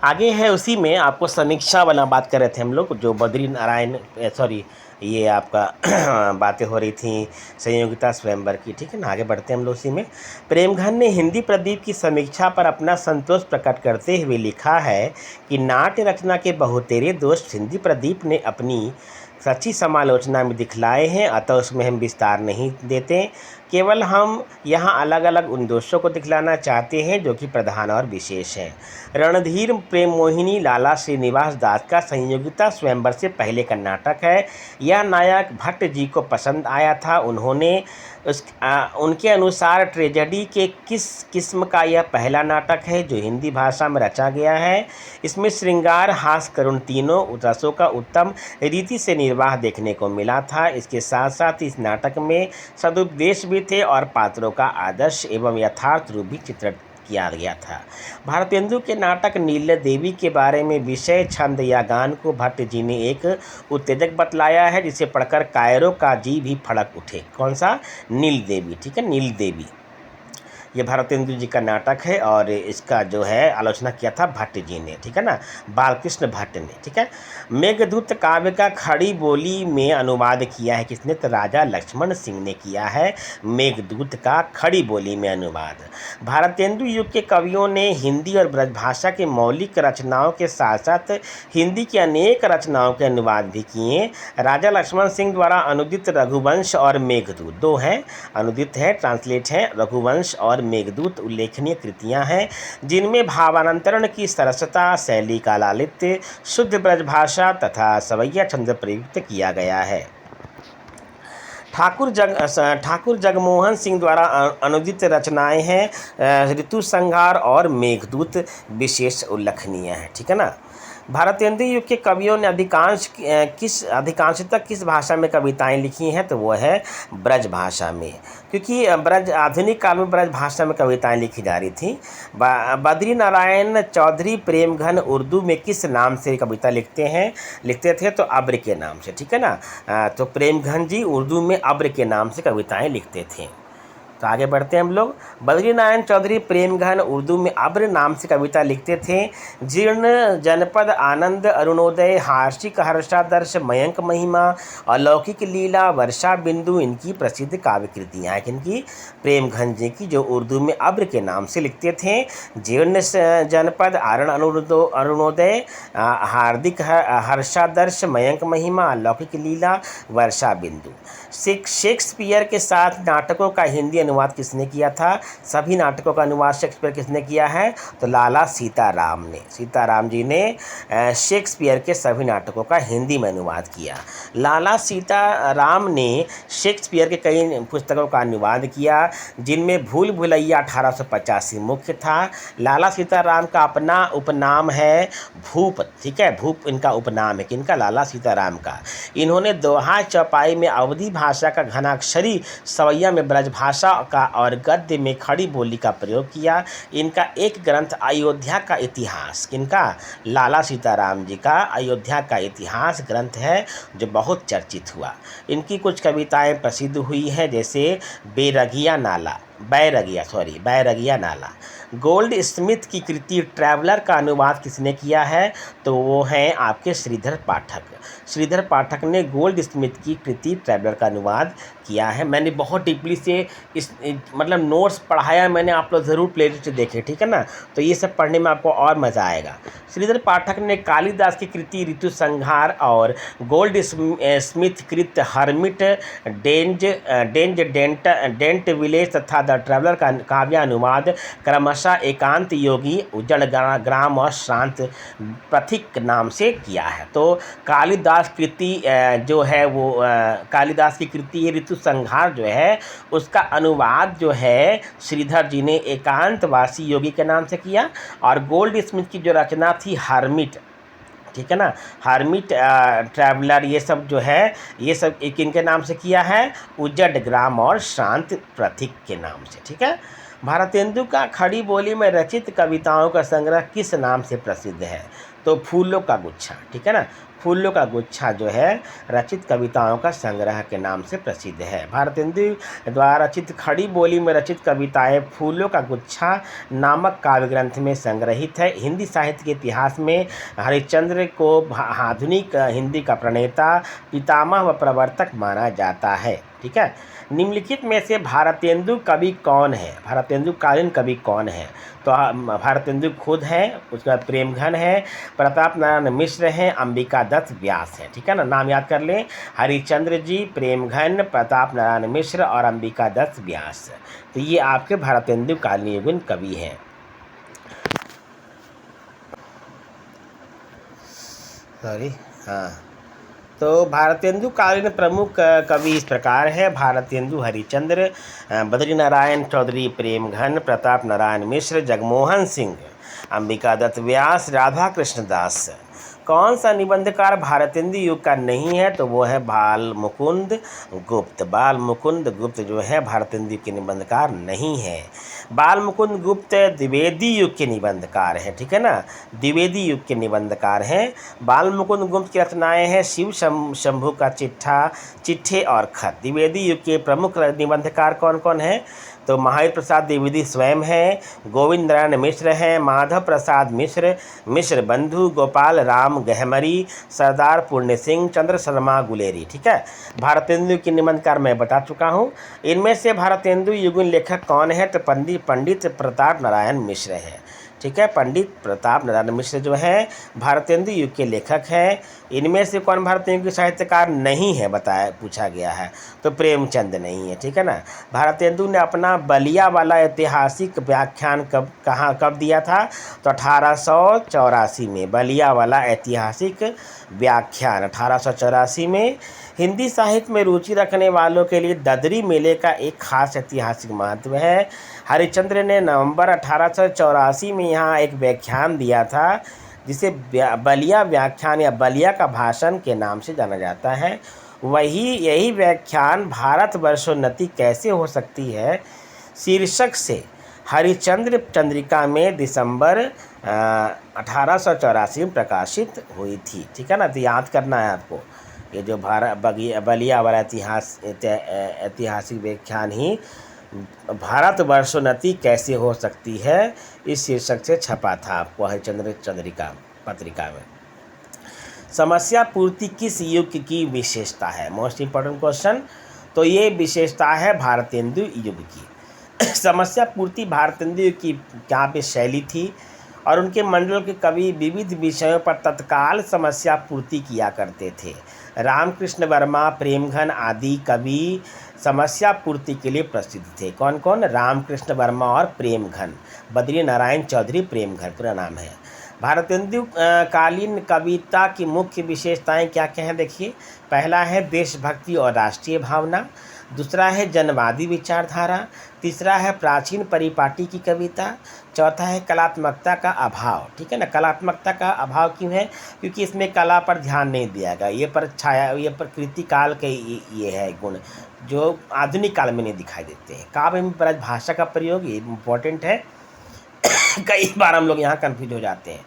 आगे है उसी में आपको समीक्षा वाला बात कर रहे थे हम लोग, जो बद्री नारायण सॉरी ये आपका बातें हो रही थी संयोगिता स्वयंवर की, ठीक है ना। आगे बढ़ते हैं हम लोग उसी में। प्रेमघन ने हिंदी प्रदीप की समीक्षा पर अपना संतोष प्रकट करते हुए लिखा है कि नाट्य रचना के बहुतेरे दोष हिंदी प्रदीप ने अपनी सच्ची समालोचना में दिखलाए हैं, अतः उसमें हम विस्तार नहीं देते, केवल हम यहाँ अलग अलग उन दोषों को दिखलाना चाहते हैं जो कि प्रधान और विशेष हैं। रणधीर प्रेम मोहिनी लाला श्रीनिवास दास का संयोगिता स्वयंवर से पहले का नाटक है। यह नायक भट्ट जी को पसंद आया था। उन्होंने उनके अनुसार ट्रेजेडी के किस किस्म का यह पहला नाटक है जो हिंदी भाषा में रचा गया है। इसमें श्रृंगार हास्य करुण तीनों रसों का उत्तम रीति से निर्वाह देखने को मिला था। इसके साथ साथ इस नाटक में सदुपदेश भी थे और पात्रों का आदर्श एवं यथार्थ रूप भी चित्रित किया गया था। भारतेंदु के नाटक नील देवी के बारे में विषय छंद या गान को भट्ट जी ने एक उत्तेजक बतलाया है, जिसे पढ़कर कायरों का जी भी फड़क उठे। कौन सा? नील देवी, ठीक है, नील देवी। ये भारतेंदु जी का नाटक है और इसका जो है आलोचना किया था भट्ट जी ने, ठीक है ना, बालकृष्ण भट्ट ने, ठीक है। मेघदूत काव्य का खड़ी बोली में अनुवाद किया है किसने? तो राजा लक्ष्मण सिंह ने किया है मेघदूत का खड़ी बोली में अनुवाद। भारतेंदु युग के कवियों ने हिंदी और ब्रजभाषा के मौलिक रचनाओं के साथ साथ हिंदी की अनेक रचनाओं के अनुवाद भी किए। राजा लक्ष्मण सिंह द्वारा अनुदित रघुवंश और मेघदूत, दो हैं, अनुदित है, ट्रांसलेट है, रघुवंश और मेघदूत उल्लेखनीय कृतियां हैं, जिनमें भावांतरण की सरसता, शैली का लालित्य, शुद्ध ब्रजभाषा तथा सवैया छंद प्रयुक्त किया गया है। ठाकुर जगमोहन सिंह द्वारा अनुदित रचनाएं हैं ऋतु संहार और मेघदूत विशेष उल्लेखनीय है, ठीक है ना। भारतेंदु युग के कवियों ने अधिकांशतः किस भाषा में कविताएं लिखी हैं? तो वो है ब्रज भाषा में, क्योंकि आधुनिक काल में ब्रज भाषा में कविताएं लिखी जा रही थी। बद्री नारायण चौधरी प्रेमघन उर्दू में किस नाम से कविता लिखते थे? तो अब्र के नाम से, ठीक है ना। तो प्रेमघन जी उर्दू में अब्र के नाम से कविताएं लिखते थे। तो आगे बढ़ते हैं हम लोग। बद्री नारायण चौधरी प्रेमघन उर्दू में अब्र नाम से कविता लिखते थे। जीर्ण जनपद आनंद अरुणोदय हार्षिक हर्षादर्श मयंक महिमा अलौकिक लीला वर्षा बिंदु इनकी प्रसिद्ध काव्य कृतियाँ हैं। इनकी प्रेमघन जी की, जो उर्दू में अब्र के नाम से लिखते थे। जीर्ण जनपद आरण अरुणोदय हार्दिक हर्षादर्श मयंक महिमा अलौकिक लीला वर्षा बिंदु। शेक्सपियर के साथ नाटकों का हिंदी अनुवाद किसने किया था? सभी नाटकों का अनुवाद शेक्सपियर किसने किया है? तो लाला सीताराम ने। सीताराम जी ने शेक्सपियर के सभी नाटकों का हिंदी में अनुवाद किया। लाला सीताराम ने शेक्सपियर के कई पुस्तकों का अनुवाद किया, जिनमें भूल भुलैया 1885 मुख्य था। लाला सीताराम का अपना उपनाम है भूप, ठीक है, भूप इनका उपनाम है। किनका? लाला सीताराम का। इन्होंने दोहा चौपाई में अवधी भाषा का घनाक्षरी, सवैया में ब्रजभाषा का और गद्य में खड़ी बोली का प्रयोग किया। इनका एक ग्रंथ अयोध्या का इतिहास, किनका, लाला सीताराम जी का अयोध्या का इतिहास ग्रंथ है जो बहुत चर्चित हुआ। इनकी कुछ कविताएं प्रसिद्ध हुई हैं, जैसे बैरगिया नाला। गोल्ड स्मिथ की कृति ट्रैवलर का अनुवाद किसने किया है, तो वो हैं आपके श्रीधर पाठक। श्रीधर पाठक ने गोल्ड स्मिथ की कृति ट्रैवलर का अनुवाद किया है। मैंने बहुत डीपली से इस मतलब नोट्स पढ़ाया मैंने, आप लोग ज़रूर प्लेलिस्ट देखें, ठीक है ना, तो ये सब पढ़ने में आपको और मज़ा आएगा। श्रीधर पाठक ने कालिदास की कृति ऋतु संहार और गोल्ड स्मिथ कृत हर्मिट डेंट विलेज तथा द ट्रैवलर का काव्य अनुवाद क्रमशः एकांत योगी, उज्जड़ ग्राम और शांत प्रथिक नाम से किया है। तो कालिदास कृति जो है वो कालिदास की कृति ऋतु संहार जो है उसका अनुवाद जो है श्रीधर जी ने एकांतवासी योगी के नाम से किया। और गोल्ड स्मिथ की जो रचना थी हर्मिट, ठीक है ना, हर्मिट ट्रैवलर, ये सब जो है ये सब किनके नाम से किया है, उज्जड़ ग्राम और शांत प्रथिक के नाम से, ठीक है। भारतेंदु का खड़ी बोली में रचित कविताओं का संग्रह किस नाम से प्रसिद्ध है, तो फूलों का गुच्छा, ठीक है ना, फूलों का गुच्छा जो है रचित कविताओं का संग्रह के नाम से प्रसिद्ध है। भारतेंदु द्वारा रचित खड़ी बोली में रचित कविताएं फूलों का गुच्छा नामक काव्य ग्रंथ में संग्रहित है। हिंदी साहित्य के इतिहास में हरिश्चंद्र को आधुनिक हिंदी का प्रणेता, पितामह व प्रवर्तक माना जाता है, ठीक है। निम्नलिखित में से भारतेंदु कवि कौन है, भारतेंदु कालीन कवि कौन है, तो भारतेंदु खुद हैं, उसके बाद प्रेमघन है, प्रताप नारायण मिश्र हैं, अंबिका दत्त व्यास हैं, ठीक है ना, नाम याद कर लें, हरिश्चंद्र जी, प्रेमघन, प्रताप नारायण मिश्र और अंबिका दत्त व्यास। तो ये आपके भारतेंदु कालीन युगीन कवि हैं। हाँ, तो भारतेंदु कालीन प्रमुख कवि इस प्रकार है, भारतेंदु हरिश्चंद्र, बद्रीनारायण चौधरी, प्रेमघन, प्रताप नारायण मिश्र, जगमोहन सिंह, अंबिका दत्त व्यास, राधा कृष्ण दास। कौन सा निबंधकार भारतेंदु युग का नहीं है, तो वो है बाल मुकुंद गुप्त। बाल मुकुंद गुप्त जो है भारतेंदु के निबंधकार नहीं है। बाल मुकुंद गुप्त द्विवेदी युग के निबंधकार हैं, ठीक है ना, द्विवेदी युग के निबंधकार हैं। बाल मुकुंद गुप्त की रचनाएं हैं शिव शंभू का चिट्ठे और खत। द्विवेदी युग के प्रमुख निबंधकार कौन कौन हैं, तो महावीर प्रसाद द्विवेदी स्वयं हैं, गोविंद नारायण मिश्र हैं, माधव प्रसाद मिश्र बंधु, गोपाल राम गहमरी, सरदार पूर्ण सिंह, चंद्र शर्मा गुलेरी, ठीक है। भारतेंदु के निबंधकार मैं बता चुका हूँ। इनमें से भारतेंदु युगीन लेखक कौन है, तो पंडित प्रताप नारायण मिश्र हैं, ठीक है। पंडित प्रताप नारायण मिश्र जो हैं भारतेंदु युग के लेखक हैं। इनमें से कौन भारतेंदु के साहित्यकार नहीं है बताया पूछा गया है, तो प्रेमचंद नहीं है, ठीक है ना। भारतेंदु ने अपना बलिया वाला ऐतिहासिक व्याख्यान कब दिया था, तो 1884 में, बलिया वाला ऐतिहासिक व्याख्यान 1884 में। हिंदी साहित्य में रुचि रखने वालों के लिए ददरी मेले का एक खास ऐतिहासिक महत्व है। हरिश्चंद्र ने नवंबर 1884 में यहाँ एक व्याख्यान दिया था जिसे बलिया व्याख्यान या बलिया का भाषण के नाम से जाना जाता है। यही व्याख्यान भारतवर्षोन्नति कैसे हो सकती है शीर्षक से हरिश्चंद्र चंद्रिका में दिसंबर 1884 में प्रकाशित हुई थी, ठीक है ना। तो याद करना है आपको, ये जो बलिया वाला ऐतिहासिक व्याख्यान ही भारतवर्षोन्नति कैसे हो सकती है इस शीर्षक से छपा था आपको हरिश्चंद्र चंद्रिका पत्रिका में। समस्या पूर्ति किस युग की विशेषता है, मोस्ट इम्पोर्टेंट क्वेश्चन। तो ये विशेषता है भारतेंदु युग की। समस्या पूर्ति भारतेंदु युग की क्या पे शैली थी और उनके मंडल के कवि विविध विषयों पर तत्काल समस्या पूर्ति किया करते थे। रामकृष्ण वर्मा, प्रेमघन आदि कवि समस्या पूर्ति के लिए प्रसिद्ध थे। कौन कौन, रामकृष्ण वर्मा और प्रेमघन, बद्री नारायण चौधरी प्रेमघन पूरा नाम है। भारतेंदु कालीन कविता की मुख्य विशेषताएं क्या क्या हैं देखिए। पहला है देशभक्ति और राष्ट्रीय भावना, दूसरा है जनवादी विचारधारा, तीसरा है प्राचीन परिपाटी की कविता, चौथा है कलात्मकता का अभाव। ठीक है ना, कलात्मकता का अभाव क्यों है? क्योंकि इसमें कला पर ध्यान नहीं दिया गया। ये पर छाया, ये प्रकृति काल के ये है गुण जो आधुनिक काल में नहीं दिखाई देते हैं। काव्य में ब्रज भाषा का प्रयोग ये इम्पोर्टेंट है। कई बार हम लोग यहाँ कंफ्यूज हो जाते हैं।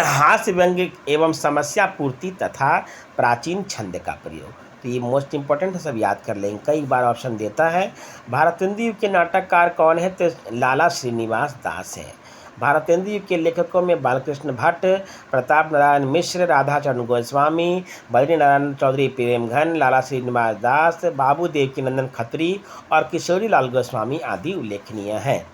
हास्य व्यंग्य एवं समस्या पूर्ति तथा प्राचीन छंद का प्रयोग, तो ये मोस्ट इंपॉर्टेंट है, सब याद कर लेंगे, कई बार ऑप्शन देता है। भारतेंदु युग के नाटककार कौन है? तो लाला श्रीनिवास दास है। भारतेंदु युग के लेखकों में बालकृष्ण भट्ट, प्रताप नारायण मिश्र, राधाचरण गोस्वामी, बद्री नारायण चौधरी प्रेमघन, लाला श्रीनिवास दास, बाबू देवकीनंदन खत्री और किशोरी लाल गोस्वामी आदि उल्लेखनीय हैं।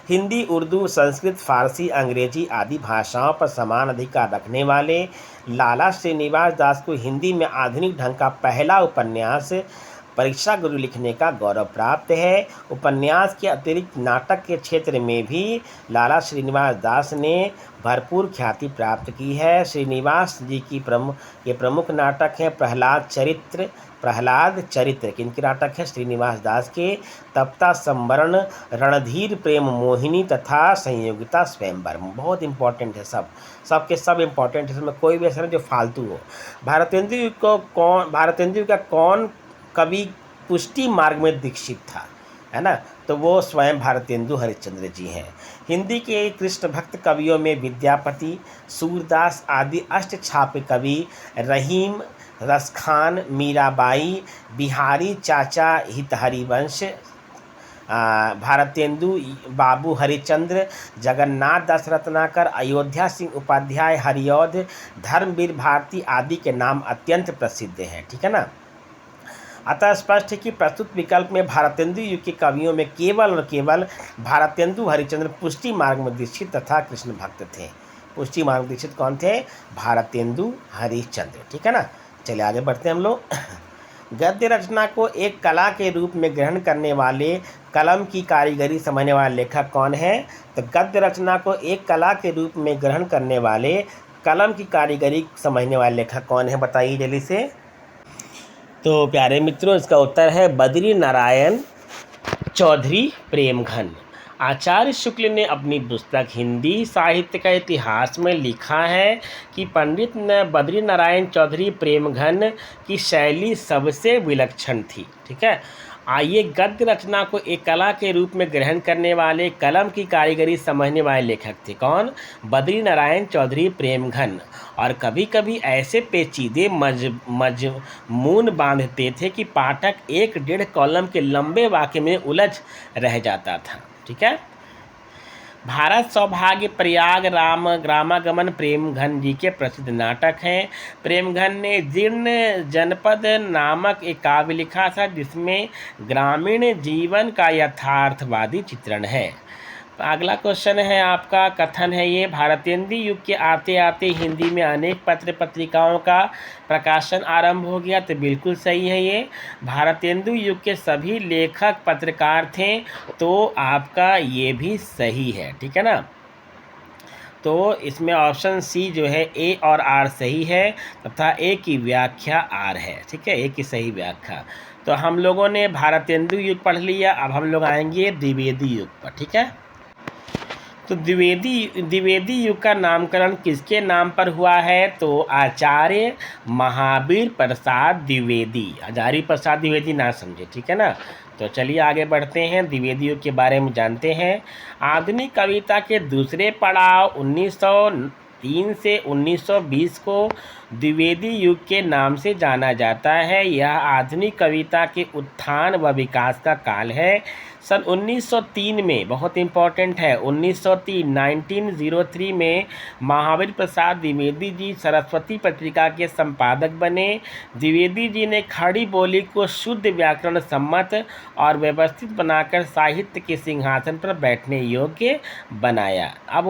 हिंदी, उर्दू, संस्कृत, फारसी, अंग्रेजी आदि भाषाओं पर समान अधिकार रखने वाले लाला श्रीनिवास दास को हिंदी में आधुनिक ढंग का पहला उपन्यास परीक्षा गुरु लिखने का गौरव प्राप्त है। उपन्यास के अतिरिक्त नाटक के क्षेत्र में भी लाला श्रीनिवास दास ने भरपूर ख्याति प्राप्त की है। श्रीनिवास जी की प्रमुख नाटक हैं प्रहलाद चरित्र किनके नाटक है? श्रीनिवास दास के। तप्ता संवरण, रणधीर प्रेम मोहिनी तथा संयोगिता स्वयंवर, बहुत इंपॉर्टेंट है, सब इंपॉर्टेंट है, इसमें कोई भी ऐसा नहीं जो फालतू हो। भारतेंदु का कौन कवि पुष्टि मार्ग में दीक्षित था, है ना? तो वो स्वयं भारतेंदु हरिश्चंद्र जी हैं। हिंदी के कृष्ण भक्त कवियों में विद्यापति, सूरदास आदि अष्टछाप कवि, रहीम, रसखान, मीराबाई, बिहारी चाचा हितहरिवंश, भारतेंदु, बाबू हरिचंद्र, जगन्नाथ दास रत्नाकर, अयोध्या सिंह उपाध्याय, हरिऔध, धर्मवीर भारती आदि के नाम अत्यंत प्रसिद्ध हैं। ठीक है ना? अतः स्पष्ट है कि प्रस्तुत विकल्प में भारतेंदु युग के कवियों में केवल और केवल भारतेंदु हरिश्चंद्र पुष्टि मार्ग में दीक्षित तथा कृष्ण भक्त थे। पुष्टि मार्ग में दीक्षित कौन थे? भारतेंदु हरिश्चंद्र। ठीक है ना? चलिए आगे बढ़ते हैं हम लोग। गद्य रचना को एक कला के रूप में ग्रहण करने वाले, कलम की कारीगरी समझने वाले लेखक कौन है? तो गद्य रचना को एक कला के रूप में ग्रहण करने वाले, कलम की कारीगरी समझने वाले लेखक कौन है? बताइए जल्दी से। तो प्यारे मित्रों, इसका उत्तर है बद्री नारायण चौधरी प्रेमघन। आचार्य शुक्ल ने अपनी पुस्तक हिंदी साहित्य का इतिहास में लिखा है कि पंडित बद्री नारायण चौधरी प्रेमघन की शैली सबसे विलक्षण थी। ठीक है, आइए गद्य रचना को एक कला के रूप में ग्रहण करने वाले, कलम की कारीगरी समझने वाले लेखक थे कौन? बद्री नारायण चौधरी प्रेमघन। और कभी कभी ऐसे पेचीदे मजमून बांधते थे कि पाठक 1-1.5 कॉलम के लंबे वाक्य में उलझ रह जाता था। ठीक है, भारत सौभाग्य प्रयाग ग्रामागमन प्रेमघन जी के प्रसिद्ध नाटक हैं। प्रेमघन ने जीर्ण जनपद नामक एक काव्य लिखा था जिसमें ग्रामीण जीवन का यथार्थवादी चित्रण है। अगला क्वेश्चन है आपका, कथन है ये, भारतेंदु युग के आते आते हिंदी में अनेक पत्र पत्रिकाओं का प्रकाशन आरंभ हो गया। तो बिल्कुल सही है ये, भारतेंदु युग के सभी लेखक पत्रकार थे, तो आपका ये भी सही है। ठीक है ना? तो इसमें ऑप्शन सी जो है ए और आर सही है तथा ए की व्याख्या आर है। ठीक है, ए की सही व्याख्या। तो हम लोगों ने भारतेंदु युग पढ़ लिया, अब हम लोग आएंगे द्विवेदी युग पर। ठीक है, तो द्विवेदी युग का नामकरण किसके नाम पर हुआ है? तो आचार्य महावीर प्रसाद द्विवेदी। आचार्य प्रसाद द्विवेदी ना समझे। ठीक है ना? तो चलिए आगे बढ़ते हैं, द्विवेदी युग के बारे में जानते हैं। आधुनिक कविता के दूसरे पड़ाव 1903 से 1920 को द्विवेदी युग के नाम से जाना जाता है। यह आधुनिक कविता के उत्थान व विकास का काल है। सन 1903 में, बहुत इम्पॉर्टेंट है, 1903 में महावीर प्रसाद द्विवेदी जी सरस्वती पत्रिका के संपादक बने। द्विवेदी जी ने खड़ी बोली को शुद्ध व्याकरण सम्मत और व्यवस्थित बनाकर साहित्य के सिंहासन पर बैठने योग्य बनाया। अब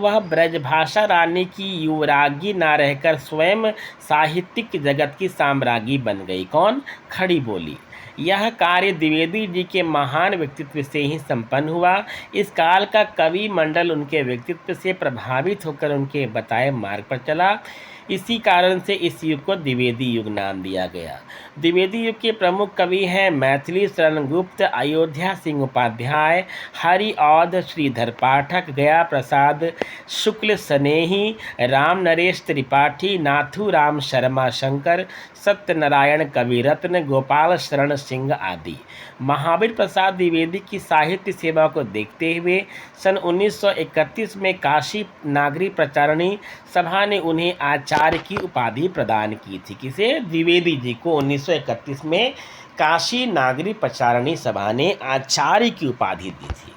वह ब्रजभाषा रानी की युवरागी ना रहकर स्वयं साहित्यिक जगत की साम्राज्ञी बन गई। कौन? खड़ी बोली। यह कार्य द्विवेदी जी के महान व्यक्तित्व से ही संपन्न हुआ। इस काल का कवि मंडल उनके व्यक्तित्व से प्रभावित होकर उनके बताए मार्ग पर चला। इसी कारण से इस युग को द्विवेदी युग नाम दिया गया। द्विवेदी युग के प्रमुख कवि हैं मैथिली शरण गुप्त, अयोध्या सिंह उपाध्याय, हरिऔध श्रीधर पाठक, गया प्रसाद शुक्ल स्नेही, राम नरेश त्रिपाठी, नाथूराम शर्मा शंकर, सत्यनारायण कविरत्न, गोपाल शरण सिंह आदि। महावीर प्रसाद द्विवेदी की साहित्य सेवा को देखते हुए सन 1931 में काशी नागरी प्रचारणी सभा ने उन्हें आचार्य की उपाधि प्रदान की थी। किसे? द्विवेदी जी को 1931 में काशी नागरी प्रचारणी सभा ने आचार्य की उपाधि दी थी।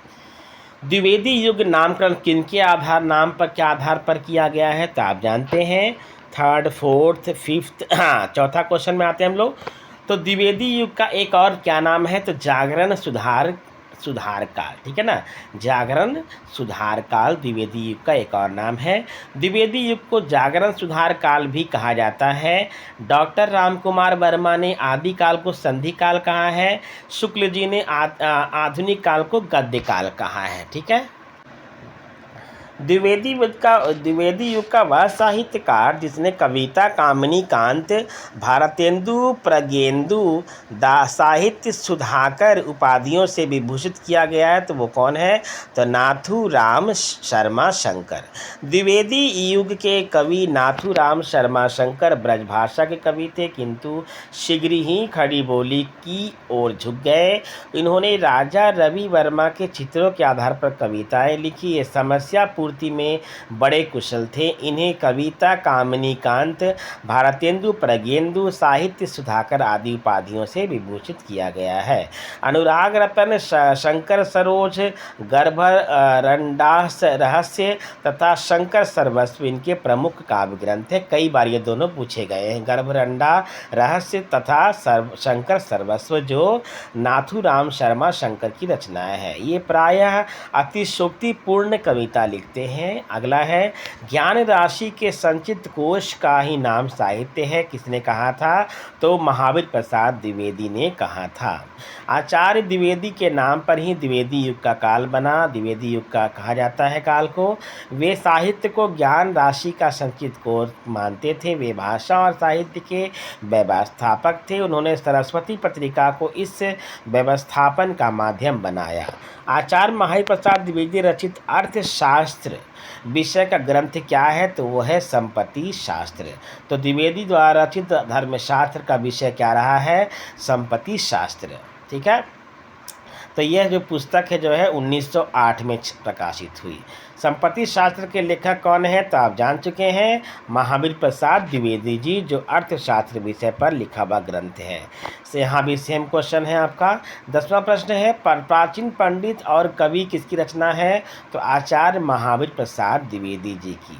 द्विवेदी युग नामकरण किनके नाम पर क्या आधार पर किया गया है तो आप जानते हैं, थर्ड, फोर्थ, फिफ्थ, हाँ चौथा क्वेश्चन में आते हैं हम लोग। तो द्विवेदी युग का एक और क्या नाम है तो जागरण सुधार काल, ठीक है ना। जागरण सुधार काल द्विवेदी युग का एक और नाम है। द्विवेदी युग को जागरण सुधार काल भी कहा जाता है। डॉक्टर रामकुमार वर्मा ने आदि काल को संधि काल कहा है। शुक्ल जी ने आधुनिक काल को गद्य काल कहा है, ठीक है। द्विवेदी युग का वह साहित्यकार जिसने कविता, कामिनी कांत, भारतेंदु, प्रज्ञेंदु, साहित्य सुधाकर उपाधियों से विभूषित किया गया है तो वो कौन है तो नाथूराम शर्मा शंकर। द्विवेदी युग के कवि नाथूराम शर्मा शंकर ब्रजभाषा के कवि थे, किंतु शीघ्र ही खड़ी बोली की ओर झुक गए। इन्होंने राजा रवि वर्मा के चित्रों के आधार पर कविताएं लिखी। ये समस्या पूर्ति में बड़े कुशल थे। इन्हें कविता, कामिनी कांत, भारतेंदु, प्रज्ञेंदु, साहित्य सुधाकर आदि उपाधियों से विभूषित किया गया है। अनुराग रतन, शंकर सरोज, गर्भ रंडास रहस्य तथा शंकर सर्वस्व इनके प्रमुख काव्य ग्रंथ है। कई बार ये दोनों पूछे गए हैं, गर्भरंडा रहस्य तथा शंकर सर्वस्व, जो नाथूराम शर्मा शंकर की रचनाएं हैं। ये प्रायः अतिशोक्तिपूर्ण कविता लिखते हैं। अगला है, ज्ञान राशि के संचित कोश का ही नाम साहित्य है। किसने कहा था तो महावीर प्रसाद द्विवेदी ने कहा था। आचार्य द्विवेदी के नाम पर ही द्विवेदी युग का काल बना। द्विवेदी युग का कहा जाता है काल को। वे साहित्य को ज्ञान राशि का संचित कोश मानते थे। वे भाषा और साहित्य के व्यवस्थापक थे। उन्होंने सरस्वती पत्रिका को इस व्यवस्थापन का माध्यम बनाया। आचार्य महावीर प्रसाद द्विवेदी रचित अर्थशास्त्र विषय का ग्रंथ क्या है तो वो है संपत्ति शास्त्र। तो द्विवेदी द्वारा रचित धर्मशास्त्र का विषय क्या रहा है संपत्ति शास्त्र, ठीक है। तो यह जो पुस्तक है जो है 1908 में प्रकाशित हुई। संपत्ति शास्त्र के लेखक कौन है तो आप जान चुके हैं, महावीर प्रसाद द्विवेदी जी, जो अर्थशास्त्र विषय पर लिखा हुआ ग्रंथ है। से यहाँ भी सेम क्वेश्चन है आपका। 10वां प्रश्न है, प्राचीन पंडित और कवि किसकी रचना है तो आचार्य महावीर प्रसाद द्विवेदी जी की।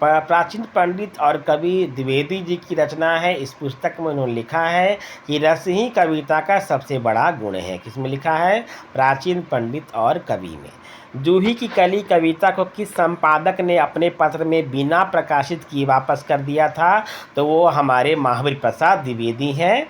प्राचीन पंडित और कवि द्विवेदी जी की रचना है। इस पुस्तक में उन्होंने लिखा है कि रस ही कविता का सबसे बड़ा गुण है। किसमें लिखा है प्राचीन पंडित और कवि में। जूही की कली कविता को किस संपादक ने अपने पत्र में बिना प्रकाशित किए वापस कर दिया था तो वो हमारे महावीर प्रसाद द्विवेदी हैं।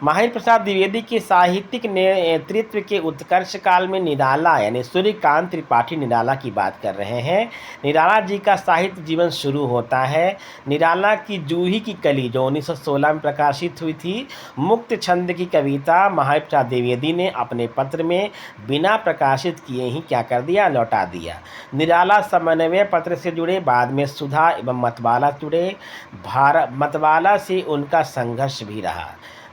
महावीर प्रसाद द्विवेदी के साहित्यिक नेतृत्व के उत्कर्ष काल में निराला यानी सूर्यकांत त्रिपाठी निराला की बात कर रहे हैं। निराला जी का साहित्य जीवन शुरू होता है। निराला की जूही की कली जो 1916 में प्रकाशित हुई थी, मुक्त छंद की कविता महावीर प्रसाद द्विवेदी ने अपने पत्र में बिना प्रकाशित किए ही क्या कर दिया लौटा दिया। निराला समन्वय पत्र से जुड़े, बाद में सुधा एवं मतवाला जुड़े। मतवाला से उनका संघर्ष भी रहा।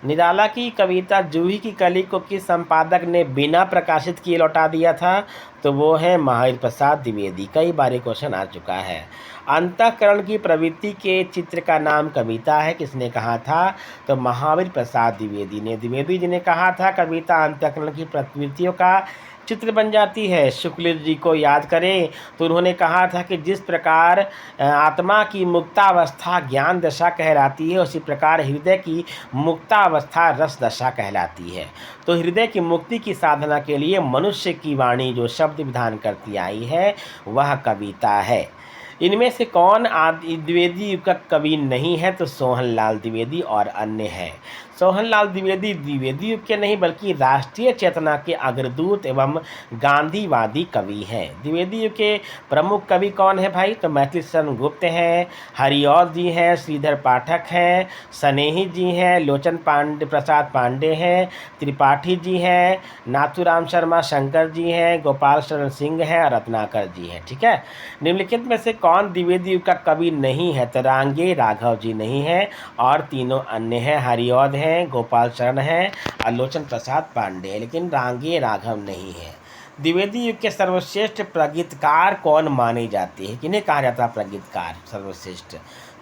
निराला की कविता जूही की कली को किस संपादक ने बिना प्रकाशित किए लौटा दिया था तो वो है महावीर प्रसाद द्विवेदी। कई बार क्वेश्चन आ चुका है। अंतःकरण की प्रवृत्ति के चित्र का नाम कविता है। किसने कहा था तो महावीर प्रसाद द्विवेदी ने। द्विवेदी जी ने कहा था कविता अंतःकरण की प्रवृत्तियों का चित्र बन जाती है। शुक्ल जी को याद करें तो उन्होंने कहा था कि जिस प्रकार आत्मा की मुक्तावस्था ज्ञान दशा कहलाती है, उसी प्रकार हृदय की मुक्तावस्था रस दशा कहलाती है। तो हृदय की मुक्ति की साधना के लिए मनुष्य की वाणी जो शब्द विधान करती आई है वह कविता है। इनमें से कौन द्विवेदी युग का कवि नहीं है तो सोहन लाल द्विवेदी और अन्य हैं। सोहनलाल द्विवेदी द्विवेदी युग के नहीं बल्कि राष्ट्रीय चेतना के अग्रदूत एवं गांधीवादी कवि हैं। द्विवेदी युग के प्रमुख कवि कौन है भाई? तो मैथिली शरण गुप्त हैं, हरिऔध जी हैं, श्रीधर पाठक हैं, स्नेही जी हैं, लोचन पांडे प्रसाद पांडे हैं, त्रिपाठी जी हैं, नाथूराम शर्मा शंकर जी हैं, गोपाल शरण सिंह हैं और रत्नाकर जी हैं। ठीक है, निम्नलिखित में से कौन द्विवेदी युग का कवि नहीं है? तो रांगे राघव जी नहीं है और तीनों अन्य हैं, हरिऔध हैं, गोपाल शरण हैं और लोचन प्रसाद पांडे हैं, लेकिन रांगे राघव नहीं है। द्विवेदी युग के सर्वश्रेष्ठ प्रगीतकार कौन माने जाते हैं? किन्हें कहा जाता है प्रगीतकार सर्वश्रेष्ठ?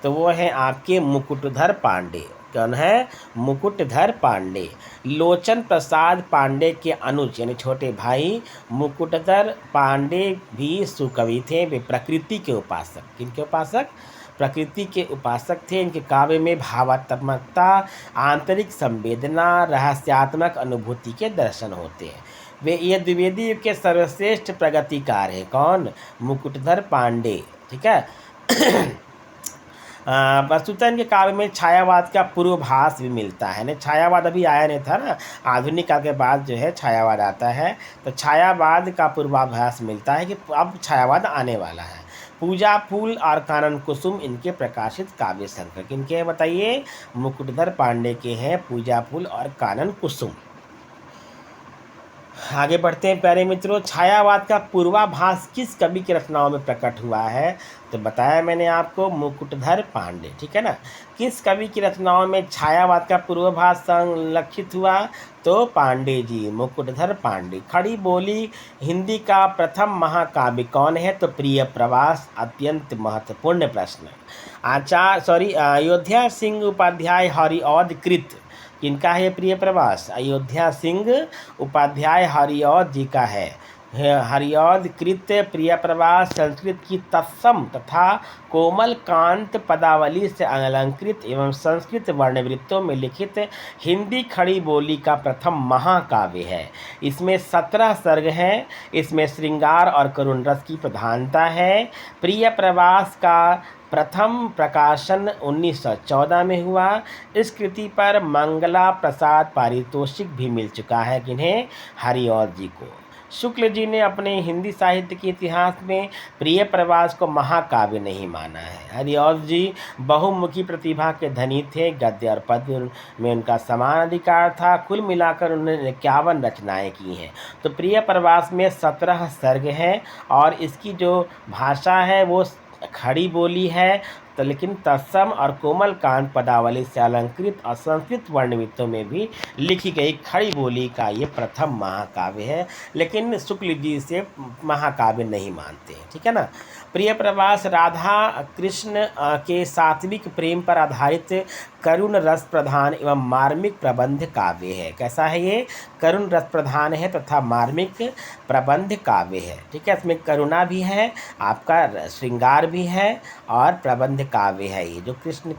तो वो है आपके मुकुटधर पांडे। कौन है? मुकुटधर पांडे। लोचन प्रसाद पांडे के अनुज यानी छोटे भाई मुकुटधर पांडे भी सुकवि थे। वे प्रकृति के उपासक, किनके उपासक? प्रकृति के उपासक थे। इनके काव्य में भावात्मकता, आंतरिक संवेदना, रहस्यात्मक अनुभूति के दर्शन होते हैं। वे ये द्विवेदी युग के सर्वश्रेष्ठ प्रगतिकार हैं। कौन? मुकुटधर पांडे। ठीक है। वस्तुतः इनके काव्य में छायावाद का पूर्वाभास भी मिलता है ना। छायावाद अभी आया नहीं था ना, आधुनिक काल के बाद जो है छायावाद आता है, तो छायावाद का पूर्वाभास मिलता है कि अब छायावाद आने वाला है। पूजा फूल और कानन कुसुम इनके प्रकाशित काव्य संग्रह। किनके हैं बताइए? मुकुटधर पांडे के हैं पूजा फूल और कानन कुसुम। आगे बढ़ते हैं प्यारे मित्रों। छायावाद का पूर्वाभास किस कवि की रचनाओं में प्रकट हुआ है? तो बताया मैंने आपको, मुकुटधर पांडे। ठीक है ना। किस कवि की रचनाओं में छायावाद का पूर्वाभास संलक्षित हुआ? तो पांडे जी, मुकुटधर पांडे। खड़ी बोली हिंदी का प्रथम महाकाव्य कौन है? तो प्रिय प्रवास। अत्यंत महत्वपूर्ण प्रश्न। अयोध्या सिंह उपाध्याय हरिऔध कृत किनका है? प्रिय प्रवास। अयोध्या सिंह उपाध्याय हरिऔध जी का है। हरिऔध कृत प्रिय प्रवास संस्कृत की तत्सम तथा कोमल कांत पदावली से अलंकृत एवं संस्कृत वर्णवृत्तों में लिखित हिंदी खड़ी बोली का प्रथम महाकाव्य है। इसमें 17 सर्ग हैं। इसमें श्रृंगार और करुण रस की प्रधानता है। प्रिय प्रवास का प्रथम प्रकाशन 1914 में हुआ। इस कृति पर मंगला प्रसाद पारितोषिक भी मिल चुका है। किन्हें? हरिऔध जी को। शुक्ल जी ने अपने हिंदी साहित्य के इतिहास में प्रिय प्रवास को महाकाव्य नहीं माना है। हरिऔध जी बहुमुखी प्रतिभा के धनी थे। गद्य और पद्य में उनका समान अधिकार था। कुल मिलाकर उन्होंने 51 रचनाएं की हैं। तो प्रिय प्रवास में 17 सर्ग हैं और इसकी जो भाषा है वो खड़ी बोली है, तो लेकिन तत्सम और कोमल कांत पदावली से अलंकृत और संस्कृत वर्णवृत्तों में भी लिखी गई खड़ी बोली का ये प्रथम महाकाव्य है, लेकिन शुक्ल जी से महाकाव्य नहीं मानते। ठीक है ना। प्रिय प्रवास राधा कृष्ण के सात्विक प्रेम पर आधारित करुण रस प्रधान एवं मार्मिक प्रबंध काव्य है। कैसा है ये? करुण रस प्रधान है तथा मार्मिक प्रबंध काव्य है। ठीक है। इसमें करुणा भी है, आपका श्रृंगार भी है और प्रबंध काव्य है ये, जो कृष्ण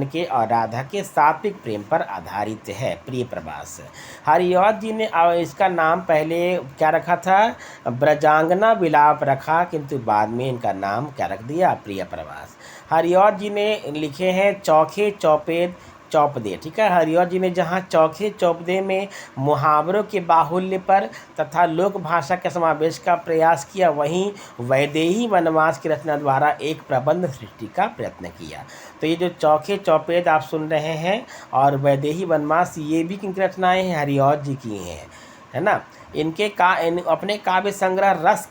के और राधा के सात्विक प्रेम पर आधारित है। प्रिय प्रवास। हरिऔध जी ने इसका नाम पहले क्या रखा था? ब्रजांगना विलाप रखा, किंतु बाद में इनका नाम क्या रख दिया? प्रिय प्रवास। हरिऔध जी ने लिखे हैं चौखे चौपेद चौपदे। ठीक है। हरिऔध जी ने जहाँ चौखे चौपदे में मुहावरों के बाहुल्य पर तथा लोक भाषा के समावेश का प्रयास किया, वहीं वैदेही वनवास की रचना द्वारा एक प्रबंध सृष्टि का प्रयत्न किया। तो ये जो चौखे चौपेद आप सुन रहे हैं और वैदेही वनवास, ये भी किनकी रचनाएँ हैं? हरिऔध जी की हैं, है ना। अपने काव्य संग्रह रस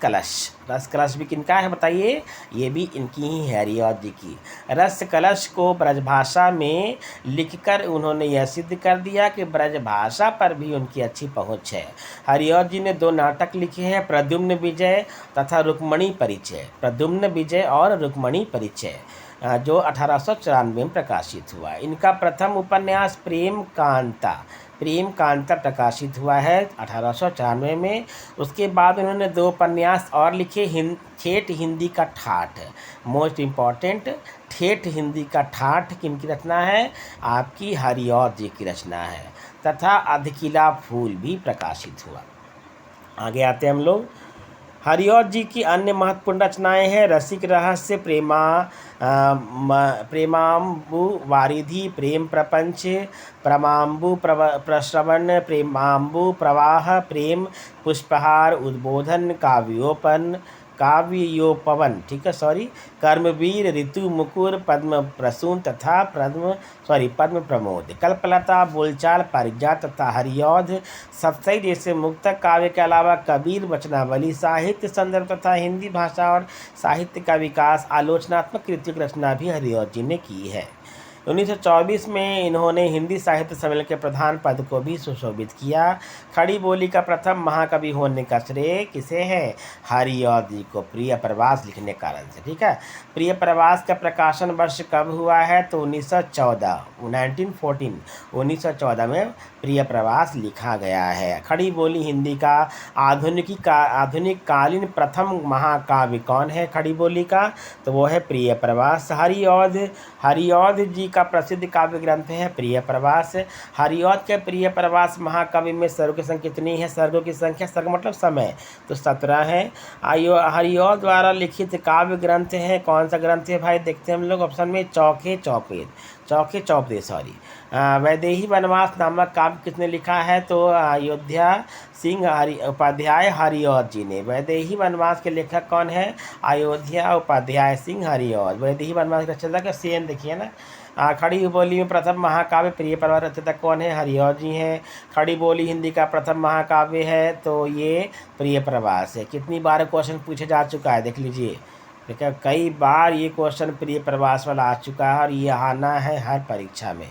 कलश भी किनका है बताइए? ये भी इनकी ही है, हरिऔध जी की। रस कलश को ब्रजभाषा में लिखकर उन्होंने यह सिद्ध कर दिया कि ब्रजभाषा पर भी उनकी अच्छी पहुंच है। हरिऔध जी ने 2 नाटक लिखे हैं, प्रद्युम्न विजय तथा रुक्मणी परिचय। प्रद्युम्न विजय और रुक्मणी परिचय, जो 1894 में प्रकाशित हुआ। इनका प्रथम उपन्यास प्रेम कांता प्रकाशित हुआ है 1894 में। उसके बाद उन्होंने 2 उपन्यास और लिखे, ठेठ हिंदी का ठाठ, मोस्ट इम्पॉर्टेंट, ठेठ हिंदी का ठाठ किनकी रचना है? आपकी हरिऔध जी की रचना है। तथा अधकिला फूल भी प्रकाशित हुआ। आगे आते हैं हम लोग। हरिऔध जी की अन्य महत्वपूर्ण रचनाएं हैं रसिक रहस्य, प्रेमाम्बु वारिधि, प्रेम प्रपंच, प्रश्रवण, प्रेमाम्बु प्रवाह, प्रेम पुष्पहार, उद्बोधन, काव्योपवन, ठीक है, सॉरी, कर्मवीर, ऋतु मुकुर, पद्म प्रसून तथा पद्म प्रमोद, कल्पलता, बोलचाल, पारिजात तथा हरिऔध सतसई जैसे मुक्तक काव्य के अलावा कबीर, वचनावली, साहित्य संदर्भ तथा हिंदी भाषा और साहित्य का विकास, आलोचनात्मक कृतियों की रचना भी हरिऔध जी ने की है। 1924 में इन्होंने हिंदी साहित्य सम्मेलन के प्रधान पद को भी सुशोभित किया। खड़ी बोली का प्रथम महाकवि होने का श्रेय किसे है? हरिऔध जी को, प्रिय प्रवास लिखने कारण से, ठीक है। प्रिय प्रवास का प्रकाशन वर्ष कब हुआ है? तो 1914 में प्रिय प्रवास लिखा गया है। खड़ी बोली हिंदी का आधुनिक कालीन प्रथम महाकाव्य कौन है खड़ी बोली का? तो वो है प्रिय प्रवास। हरिऔध जी का प्रसिद्ध काव्य ग्रंथ है प्रिय प्रवास। हरिऔध के प्रिय प्रवास महाकाव्य में सर्गों की संख्या कितनी है? सर्गों की संख्या, सर्ग मतलब समय, तो 17 है। हरिऔध द्वारा लिखित काव्य ग्रंथ है, कौन सा ग्रंथ है भाई? देखते हैं हम लोग ऑप्शन में, चौके चौपदे, सॉरी। वैदेही वनवास नामक काव्य किसने लिखा है? तो अयोध्या सिंह उपाध्याय हरिऔध जी ने। वैदेही वनवास के लेखक कौन है? अयोध्या उपाध्याय सिंह हरिऔध। वैदेही वनवास के रचयिता का सेम देखिए ना। खड़ी बोली में प्रथम महाकाव्य प्रिय प्रवास रचयिता कौन है? हरिऔध जी हैं। खड़ी बोली हिंदी का प्रथम महाकाव्य है तो ये प्रिय प्रवास है। कितनी बार क्वेश्चन पूछे जा चुका है देख लीजिए, ठीक है, कई बार ये क्वेश्चन प्रिय प्रवास वाला आ चुका है और ये आना है हर परीक्षा में।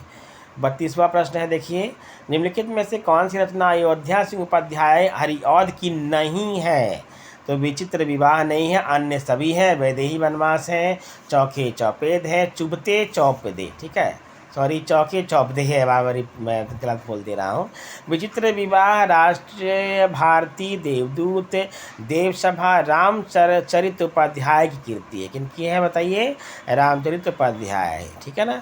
32वां प्रश्न है, देखिए, निम्नलिखित में से कौन सी रचना अयोध्या सिंह उपाध्याय हरिऔध की नहीं है? तो विचित्र विवाह नहीं है, अन्य सभी हैं, वैदेही वनवास है, चौके चौपेद है, चुभते चौपदे, ठीक है, सॉरी, चौके चौपदे है, बारी मैं गलत बोल दे रहा हूँ। विचित्र विवाह, राष्ट्रीय भारती, देवदूत, देवसभा, रामचरित उपाध्याय की कीर्ति है। किनकी है बताइए? रामचरित उपाध्याय, ठीक है ना।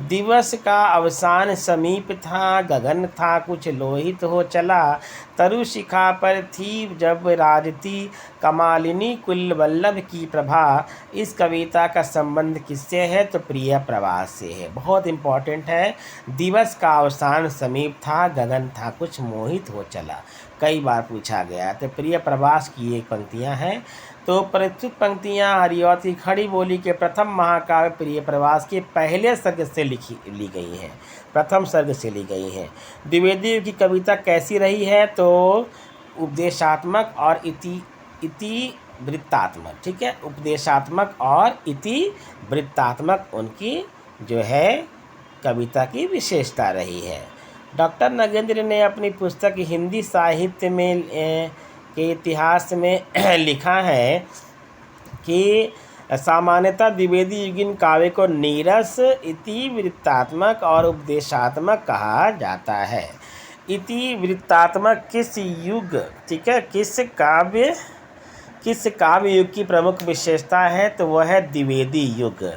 दिवस का अवसान समीप था, गगन था कुछ लोहित हो चला, तरु शिखा पर थी जब राजती, कमालिनी कुल वल्लभ की प्रभा। इस कविता का संबंध किससे है? तो प्रिय प्रवास से है। बहुत इंपॉर्टेंट है। दिवस का अवसान समीप था, गगन था कुछ मोहित हो चला, कई बार पूछा गया। तो प्रिय प्रवास की एक पंक्तियां हैं। तो प्रस्तुत पंक्तियां हरिऔध की खड़ी बोली के प्रथम महाकाव्य प्रिय प्रवास के पहले सर्ग से ली गई हैं, प्रथम सर्ग से ली गई हैं। द्विवेदी की कविता कैसी रही है? तो उपदेशात्मक और इतिवृत्तात्मक, ठीक है, उपदेशात्मक और इतिवृत्तात्मक उनकी जो है कविता की विशेषता रही है। डॉक्टर नगेंद्र ने अपनी पुस्तक हिंदी साहित्य में के इतिहास में लिखा है कि सामान्यतः द्विवेदी युगीन काव्य को नीरस, इतिवृत्तात्मक और उपदेशात्मक कहा जाता है। इतिवृत्तात्मक किस युग, ठीक है, किस काव्य युग की प्रमुख विशेषता है? तो वह है द्विवेदी युग।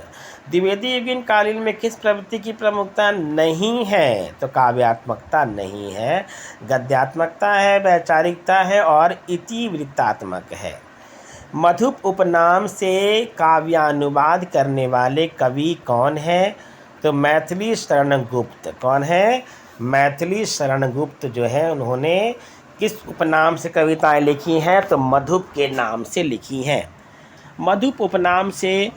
द्विवेदी युगीन कालीन में किस प्रवृत्ति की प्रमुखता नहीं है? तो काव्यात्मकता नहीं है, गद्यात्मकता है, वैचारिकता है और इतिवृत्तात्मक है। मधुप उपनाम से काव्यानुवाद करने वाले कवि कौन है? तो मैथिली शरण गुप्त। कौन है? मैथिली शरण गुप्त जो है उन्होंने किस उपनाम से कविताएं लिखी हैं? तो मधुप के नाम से लिखी हैं। मधुप उपनाम से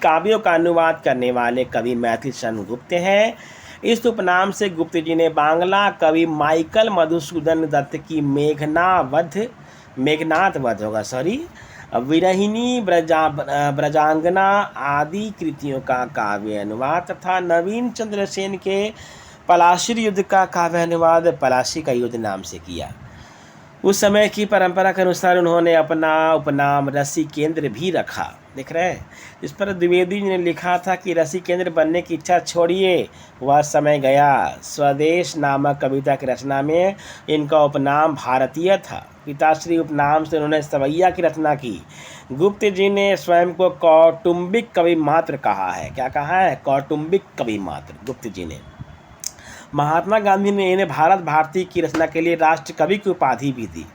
काव्यों का अनुवाद करने वाले कवि मैथिली शरण गुप्त हैं। इस उपनाम से गुप्त जी ने बांग्ला कवि माइकल मधुसूदन दत्त की मेघनाथ वध होगा, सॉरी, विरहिणी, ब्रजांगना आदि कृतियों का काव्य अनुवाद तथा नवीन चंद्र सेन के पलाशी युद्ध का काव्य अनुवाद पलाशी का युद्ध नाम से किया। उस समय की परंपरा के अनुसार उन्होंने अपना उपनाम रसिकेंद्र भी रखा। देख रहे हैं, इस पर द्विवेदी ने लिखा था कि रसिकेंद्र बनने की इच्छा छोड़िए, वह समय गया। स्वदेश नामक कविता की रचना में इनका उपनाम भारतीय था। पिताश्री उपनाम से उन्होंने सवैया की रचना की। गुप्त जी ने स्वयं को कौटुंबिक कवि मात्र कहा है। क्या कहा है? कौटुंबिक कवि मात्र, गुप्त जी ने। महात्मा गांधी ने इन्हें भारत भारती की रचना के लिए राष्ट्र कवि की उपाधि भी दी।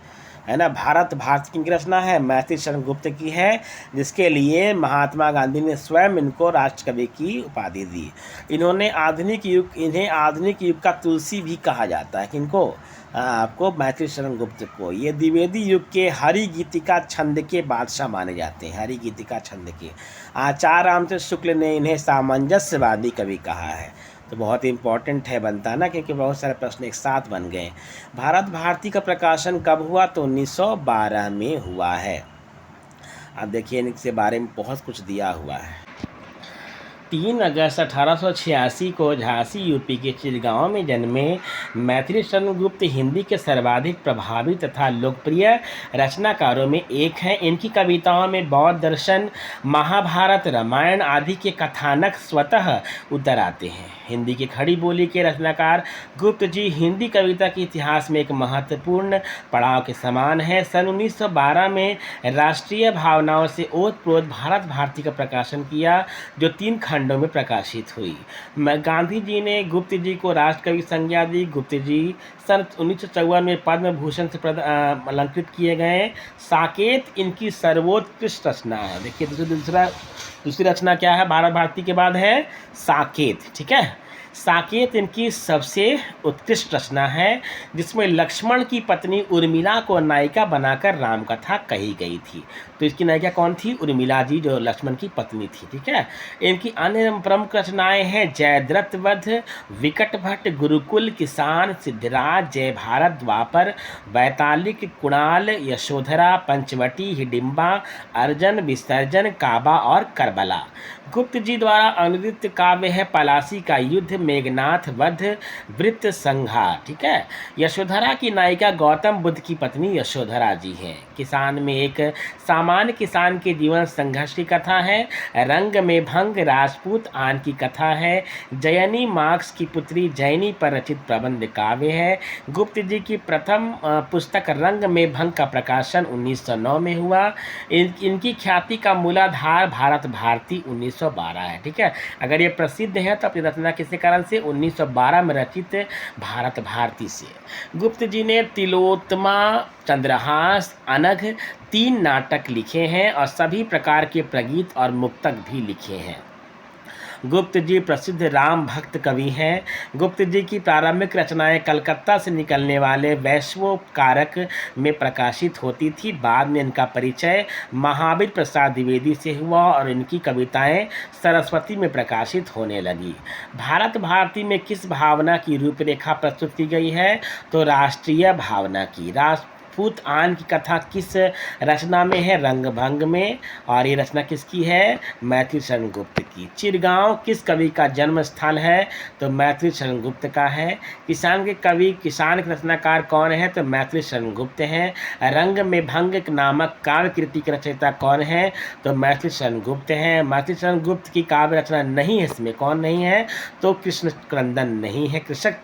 है ना। भारत भारती की रचना है, मैथिली शरण गुप्त की है, जिसके लिए महात्मा गांधी ने स्वयं इनको राष्ट्रकवि की उपाधि दी। इन्हें आधुनिक युग का तुलसी भी कहा जाता है। किनको? आपको मैथिली शरण गुप्त को। ये द्विवेदी युग के हरि गीतिका छंद के बादशाह माने जाते हैं। हरि गीतिका छंद के आचार्य रामचंद्र शुक्ल ने इन्हें सामंजस्यवादी कवि कहा है। तो बहुत इम्पॉर्टेंट है, बनता ना, क्योंकि बहुत सारे प्रश्न एक साथ बन गए। भारत भारती का प्रकाशन कब हुआ? तो 1912 में हुआ है। अब देखिए इनके बारे में बहुत कुछ दिया हुआ है। 3 अगस्त 1886 को झांसी यूपी के चिरगांव में जन्मे मैथिली शरण गुप्त हिंदी के सर्वाधिक प्रभावी तथा लोकप्रिय रचनाकारों में एक हैं। इनकी कविताओं में बौद्ध दर्शन, महाभारत, रामायण आदि के कथानक स्वतः उतर आते हैं। हिंदी की खड़ी बोली के रचनाकार गुप्त जी हिंदी कविता के इतिहास में एक महत्वपूर्ण पड़ाव के समान है। सन 1912 में राष्ट्रीय भावनाओं से ओतप्रोत भारत भारती का प्रकाशन किया, जो 3 खंडों में प्रकाशित हुई। गांधी जी ने गुप्त जी को राष्ट्रकवि संज्ञा दी। गुप्त जी सन 1954 में पद्म भूषण से अलंकृत किए गए। साकेत इनकी सर्वोत्कृष्ट रचना है। देखिए दूसरी रचना क्या है भारत भारती के बाद? है साकेत। ठीक है, साकेत इनकी सबसे उत्कृष्ट रचना है, जिसमें लक्ष्मण की पत्नी उर्मिला को नायिका बनाकर राम कथा कही गई थी। तो इसकी नायिका कौन थी? उर्मिला जी, जो लक्ष्मण की पत्नी थी। ठीक है, इनकी अन्य प्रमुख रचनाएं हैं जयद्रथ वध, विकट भट्ट, गुरुकुल, किसान, सिद्धराज, जय भारत, द्वापर, वैतालिक, कुणाल, यशोधरा, पंचवटी, हिडिंबा, अर्जन, विसर्जन, काबा और करबला। गुप्त जी द्वारा अनुदित काव्य है पलासी का युद्ध, मेघनाथ वध, वृत्त संहार। ठीक है, यशोधरा की नायिका गौतम बुद्ध की पत्नी यशोधरा जी हैं। किसान में एक सामान्य किसान के जीवन संघर्ष की कथा है। रंग में भंग राजपूत आन की कथा है। जयनी मार्क्स की पुत्री जैनी पर रचित प्रबंध काव्य है। गुप्त जी की प्रथम पुस्तक रंग में भंग का प्रकाशन 1909 में हुआ। इनकी ख्याति का मूलाधार भारत भारती 1912 है। ठीक है, अगर ये प्रसिद्ध है तो अपनी रचना किसी कारण से 1912 में रचित भारत भारती से। गुप्त जी ने तिलोत्तमा, चंद्रहास, अनघ 3 नाटक लिखे हैं और सभी प्रकार के प्रगीत और मुक्तक भी लिखे हैं। गुप्त जी प्रसिद्ध राम भक्त कवि हैं। गुप्त जी की प्रारंभिक रचनाएं कलकत्ता से निकलने वाले वैश्वकारक में प्रकाशित होती थी। बाद में इनका परिचय महावीर प्रसाद द्विवेदी से हुआ और इनकी कविताएं सरस्वती में प्रकाशित होने लगी। भारत भारती में किस भावना की रूपरेखा प्रस्तुत की गई है? तो राष्ट्रीय भावना की। राजपूत आन की कथा किस रचना में है? रंगभंग में। और ये रचना किसकी है? मैथिली शरण गुप्त की। चिरगांव किस कवि का जन्म स्थल है? तो मैथिली शरण गुप्त का है। किसान के रचनाकार कौन है? तो मैथिली शरण गुप्त हैं। रंग में भंग नामक काव्य कृति के रचयिता कौन है? तो मैथिली शरण गुप्त हैं। मैथिली शरण गुप्त की काव्य रचना नहीं है, इसमें कौन नहीं है? तो कृष्ण क्रंदन नहीं है, कृषक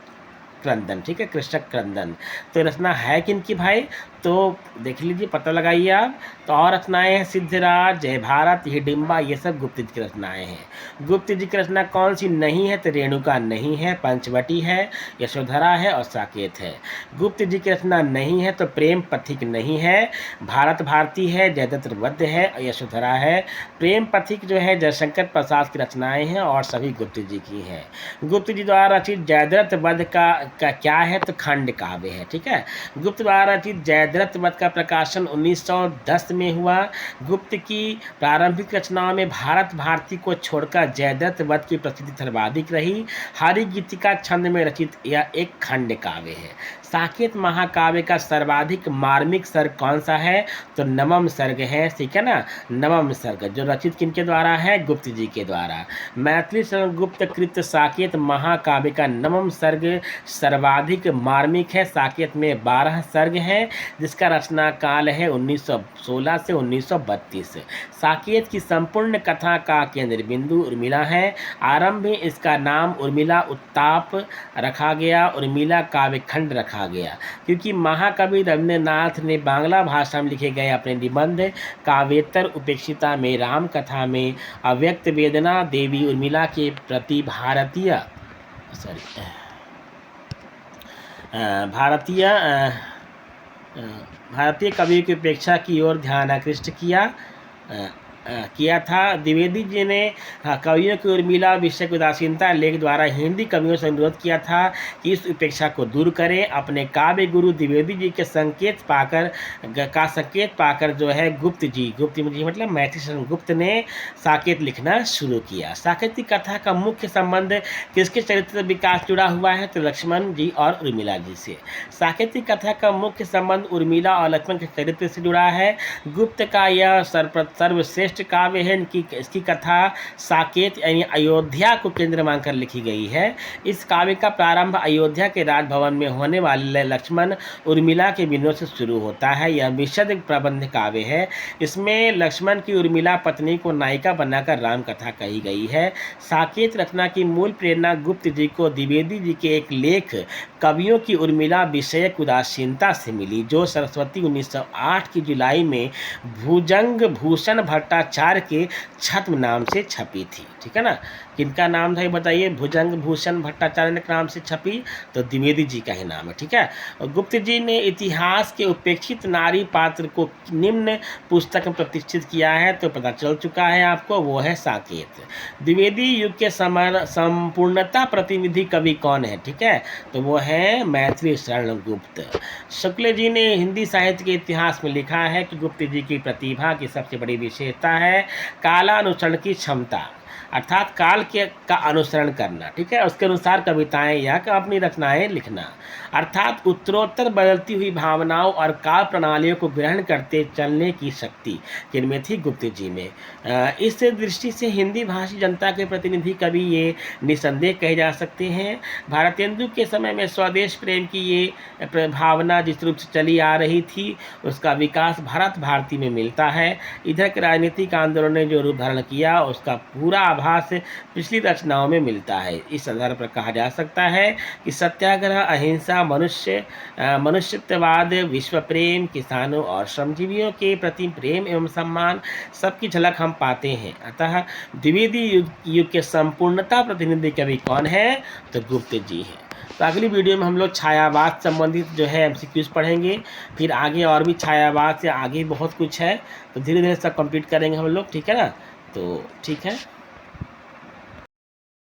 क्रंदन। ठीक है, कृषक क्रंदन। तो रचना है किनकी भाई? तो देख लीजिए, पता लगाइए आप। तो और रचनाएं हैं सिद्धराज, जय भारत, हिडिंबा, ये सब गुप्त जी की रचनाएं हैं। गुप्त जी की रचना कौन सी नहीं है? तो रेणुका नहीं है, पंचवटी है, यशोधरा है और साकेत है। गुप्त जी की रचना नहीं है तो प्रेम पथिक नहीं है, भारत भारती है, जयद्रथ वध है, यशोधरा है। प्रेम पथिक जो है जयशंकर प्रसाद की रचनाएं हैं और सभी गुप्त जी की हैं। गुप्त जी द्वारा रचित जयद्रथ वध का क्या है? तो खंड काव्य है। ठीक है, गुप्त द्वारा रचित जयद्रथ वध का प्रकाशन 1910 में हुआ। गुप्त की प्रारंभिक रचनाओं में भारत भारती को छोड़कर जयद्रथ वध की प्रसिद्धि सर्वाधिक रही। हरि गीतिका छंद में रचित यह एक खंड काव्य है। साकेत महाकाव्य का सर्वाधिक मार्मिक सर्ग कौन सा है? तो नवम सर्ग है। ठीक है ना, नवम सर्ग जो रचित किनके द्वारा है? गुप्त जी के द्वारा। मैथिली शरण गुप्त कृत साकेत महाकाव्य का नवम सर्ग सर्वाधिक मार्मिक है। साकेत में 12 सर्ग हैं, जिसका रचना काल है 1916 से 1932। साकेत की संपूर्ण कथा का केंद्र बिंदु उर्मिला है। आरंभ में इसका नाम उर्मिला उत्ताप रखा गया, उर्मिला काव्य खंड रखा गया, क्योंकि महाकवि रविन्द्रनाथ ने बांग्ला भाषा में लिखे गए अपने निबंध काव्येतर उपेक्षिता में राम कथा में अव्यक्त वेदना देवी उर्मिला के प्रति भारतीय अ, भारतीय कवियों की उपेक्षा की ओर ध्यान आकृष्ट किया था। द्विवेदी जी ने कवियों की उर्मिला विषय की उदासीनता लेख द्वारा हिंदी कवियों से अनुरोध किया था कि इस उपेक्षा को दूर करें। अपने काव्य गुरु द्विवेदी जी के संकेत पाकर जो है गुप्त जी मतलब मैथिली गुप्त ने साकेत लिखना शुरू किया। साकेत की कथा का मुख्य संबंध किसके चरित्र विकास जुड़ा हुआ है? तो लक्ष्मण जी और उर्मिला जी से। साकेत की कथा का मुख्य संबंध उर्मिला और लक्ष्मण के चरित्र से जुड़ा है। गुप्त का यह सर्वश्रेष्ठ काव्य है। इसकी कथा साकेत यानी अयोध्या को केंद्र मानकर लिखी गई है। इस काव्य का प्रारंभ अयोध्या के राजभवन में होने वाले लक्ष्मण उर्मिला के मिलनों से शुरू होता है। यह विशद प्रबंध काव्य है। इसमें लक्ष्मण की उर्मिला पत्नी को नायिका बनाकर राम कथा कही गई है। साकेत रचना की मूल प्रेरणा गुप्त जी को द्विवेदी जी के एक लेख कवियों की उर्मिला विषयक उदासीनता से मिली, जो सरस्वती 1908 की जुलाई में भुजंग भूषण भट्टाचार्य के छद्म नाम से छपी थी। ठीक है ना? किनका नाम था ये बताइए? भुजंग भूषण भट्टाचार्य के नाम से छपी, तो द्विवेदी जी का ही नाम है। ठीक है? और गुप्त जी ने इतिहास के उपेक्षित नारी पात्र को निम्न पुस्तक में प्रतिष्ठित किया है, तो पता चल चुका है आपको, वो है साकेत। द्विवेदी युग के संपूर्णता प्रतिनिधि कवि कौन है? ठीक है, तो वो है मैथिली शरण गुप्त। शुक्ल जी ने हिंदी साहित्य के इतिहास में लिखा है कि गुप्त जी की प्रतिभा की सबसे बड़ी विशेषता है कालानुसरण की क्षमता, अर्थात काल का अनुसरण करना। ठीक है, उसके अनुसार कविताएं या अपनी रचनाएं लिखना, अर्थात उत्तरोत्तर बदलती हुई भावनाओं और काल प्रणालियों को ग्रहण करते चलने की शक्ति किनमें थी? गुप्त जी में। इस दृष्टि से हिंदी भाषी जनता के प्रतिनिधि कवि ये निसंदेह कहे जा सकते हैं। भारतेंदु के समय में स्वदेश प्रेम की ये भावना जिस रूप से चली आ रही थी, उसका विकास भारत भारती में मिलता है। इधर के राजनीतिक आंदोलन ने जो रूप धारण किया, उसका पूरा आभास पिछली रचनाओं में मिलता है। इस आधार पर कहा जा सकता है कि सत्याग्रह, अहिंसा, मनुष्यत्ववाद, विश्व प्रेम, किसानों और श्रमजीवियों के प्रति प्रेम एवं सम्मान सबकी झलक हम पाते हैं। अतः द्विवेदी युग के संपूर्णता प्रतिनिधि कवि कौन है? तो गुप्त जी हैं। तो अगली वीडियो में हम लोग छायावाद संबंधित जो है MCQs पढ़ेंगे, फिर आगे और भी छायावाद से आगे बहुत कुछ है, तो धीरे धीरे सब कंप्लीट करेंगे हम लोग। ठीक है ना? तो ठीक है।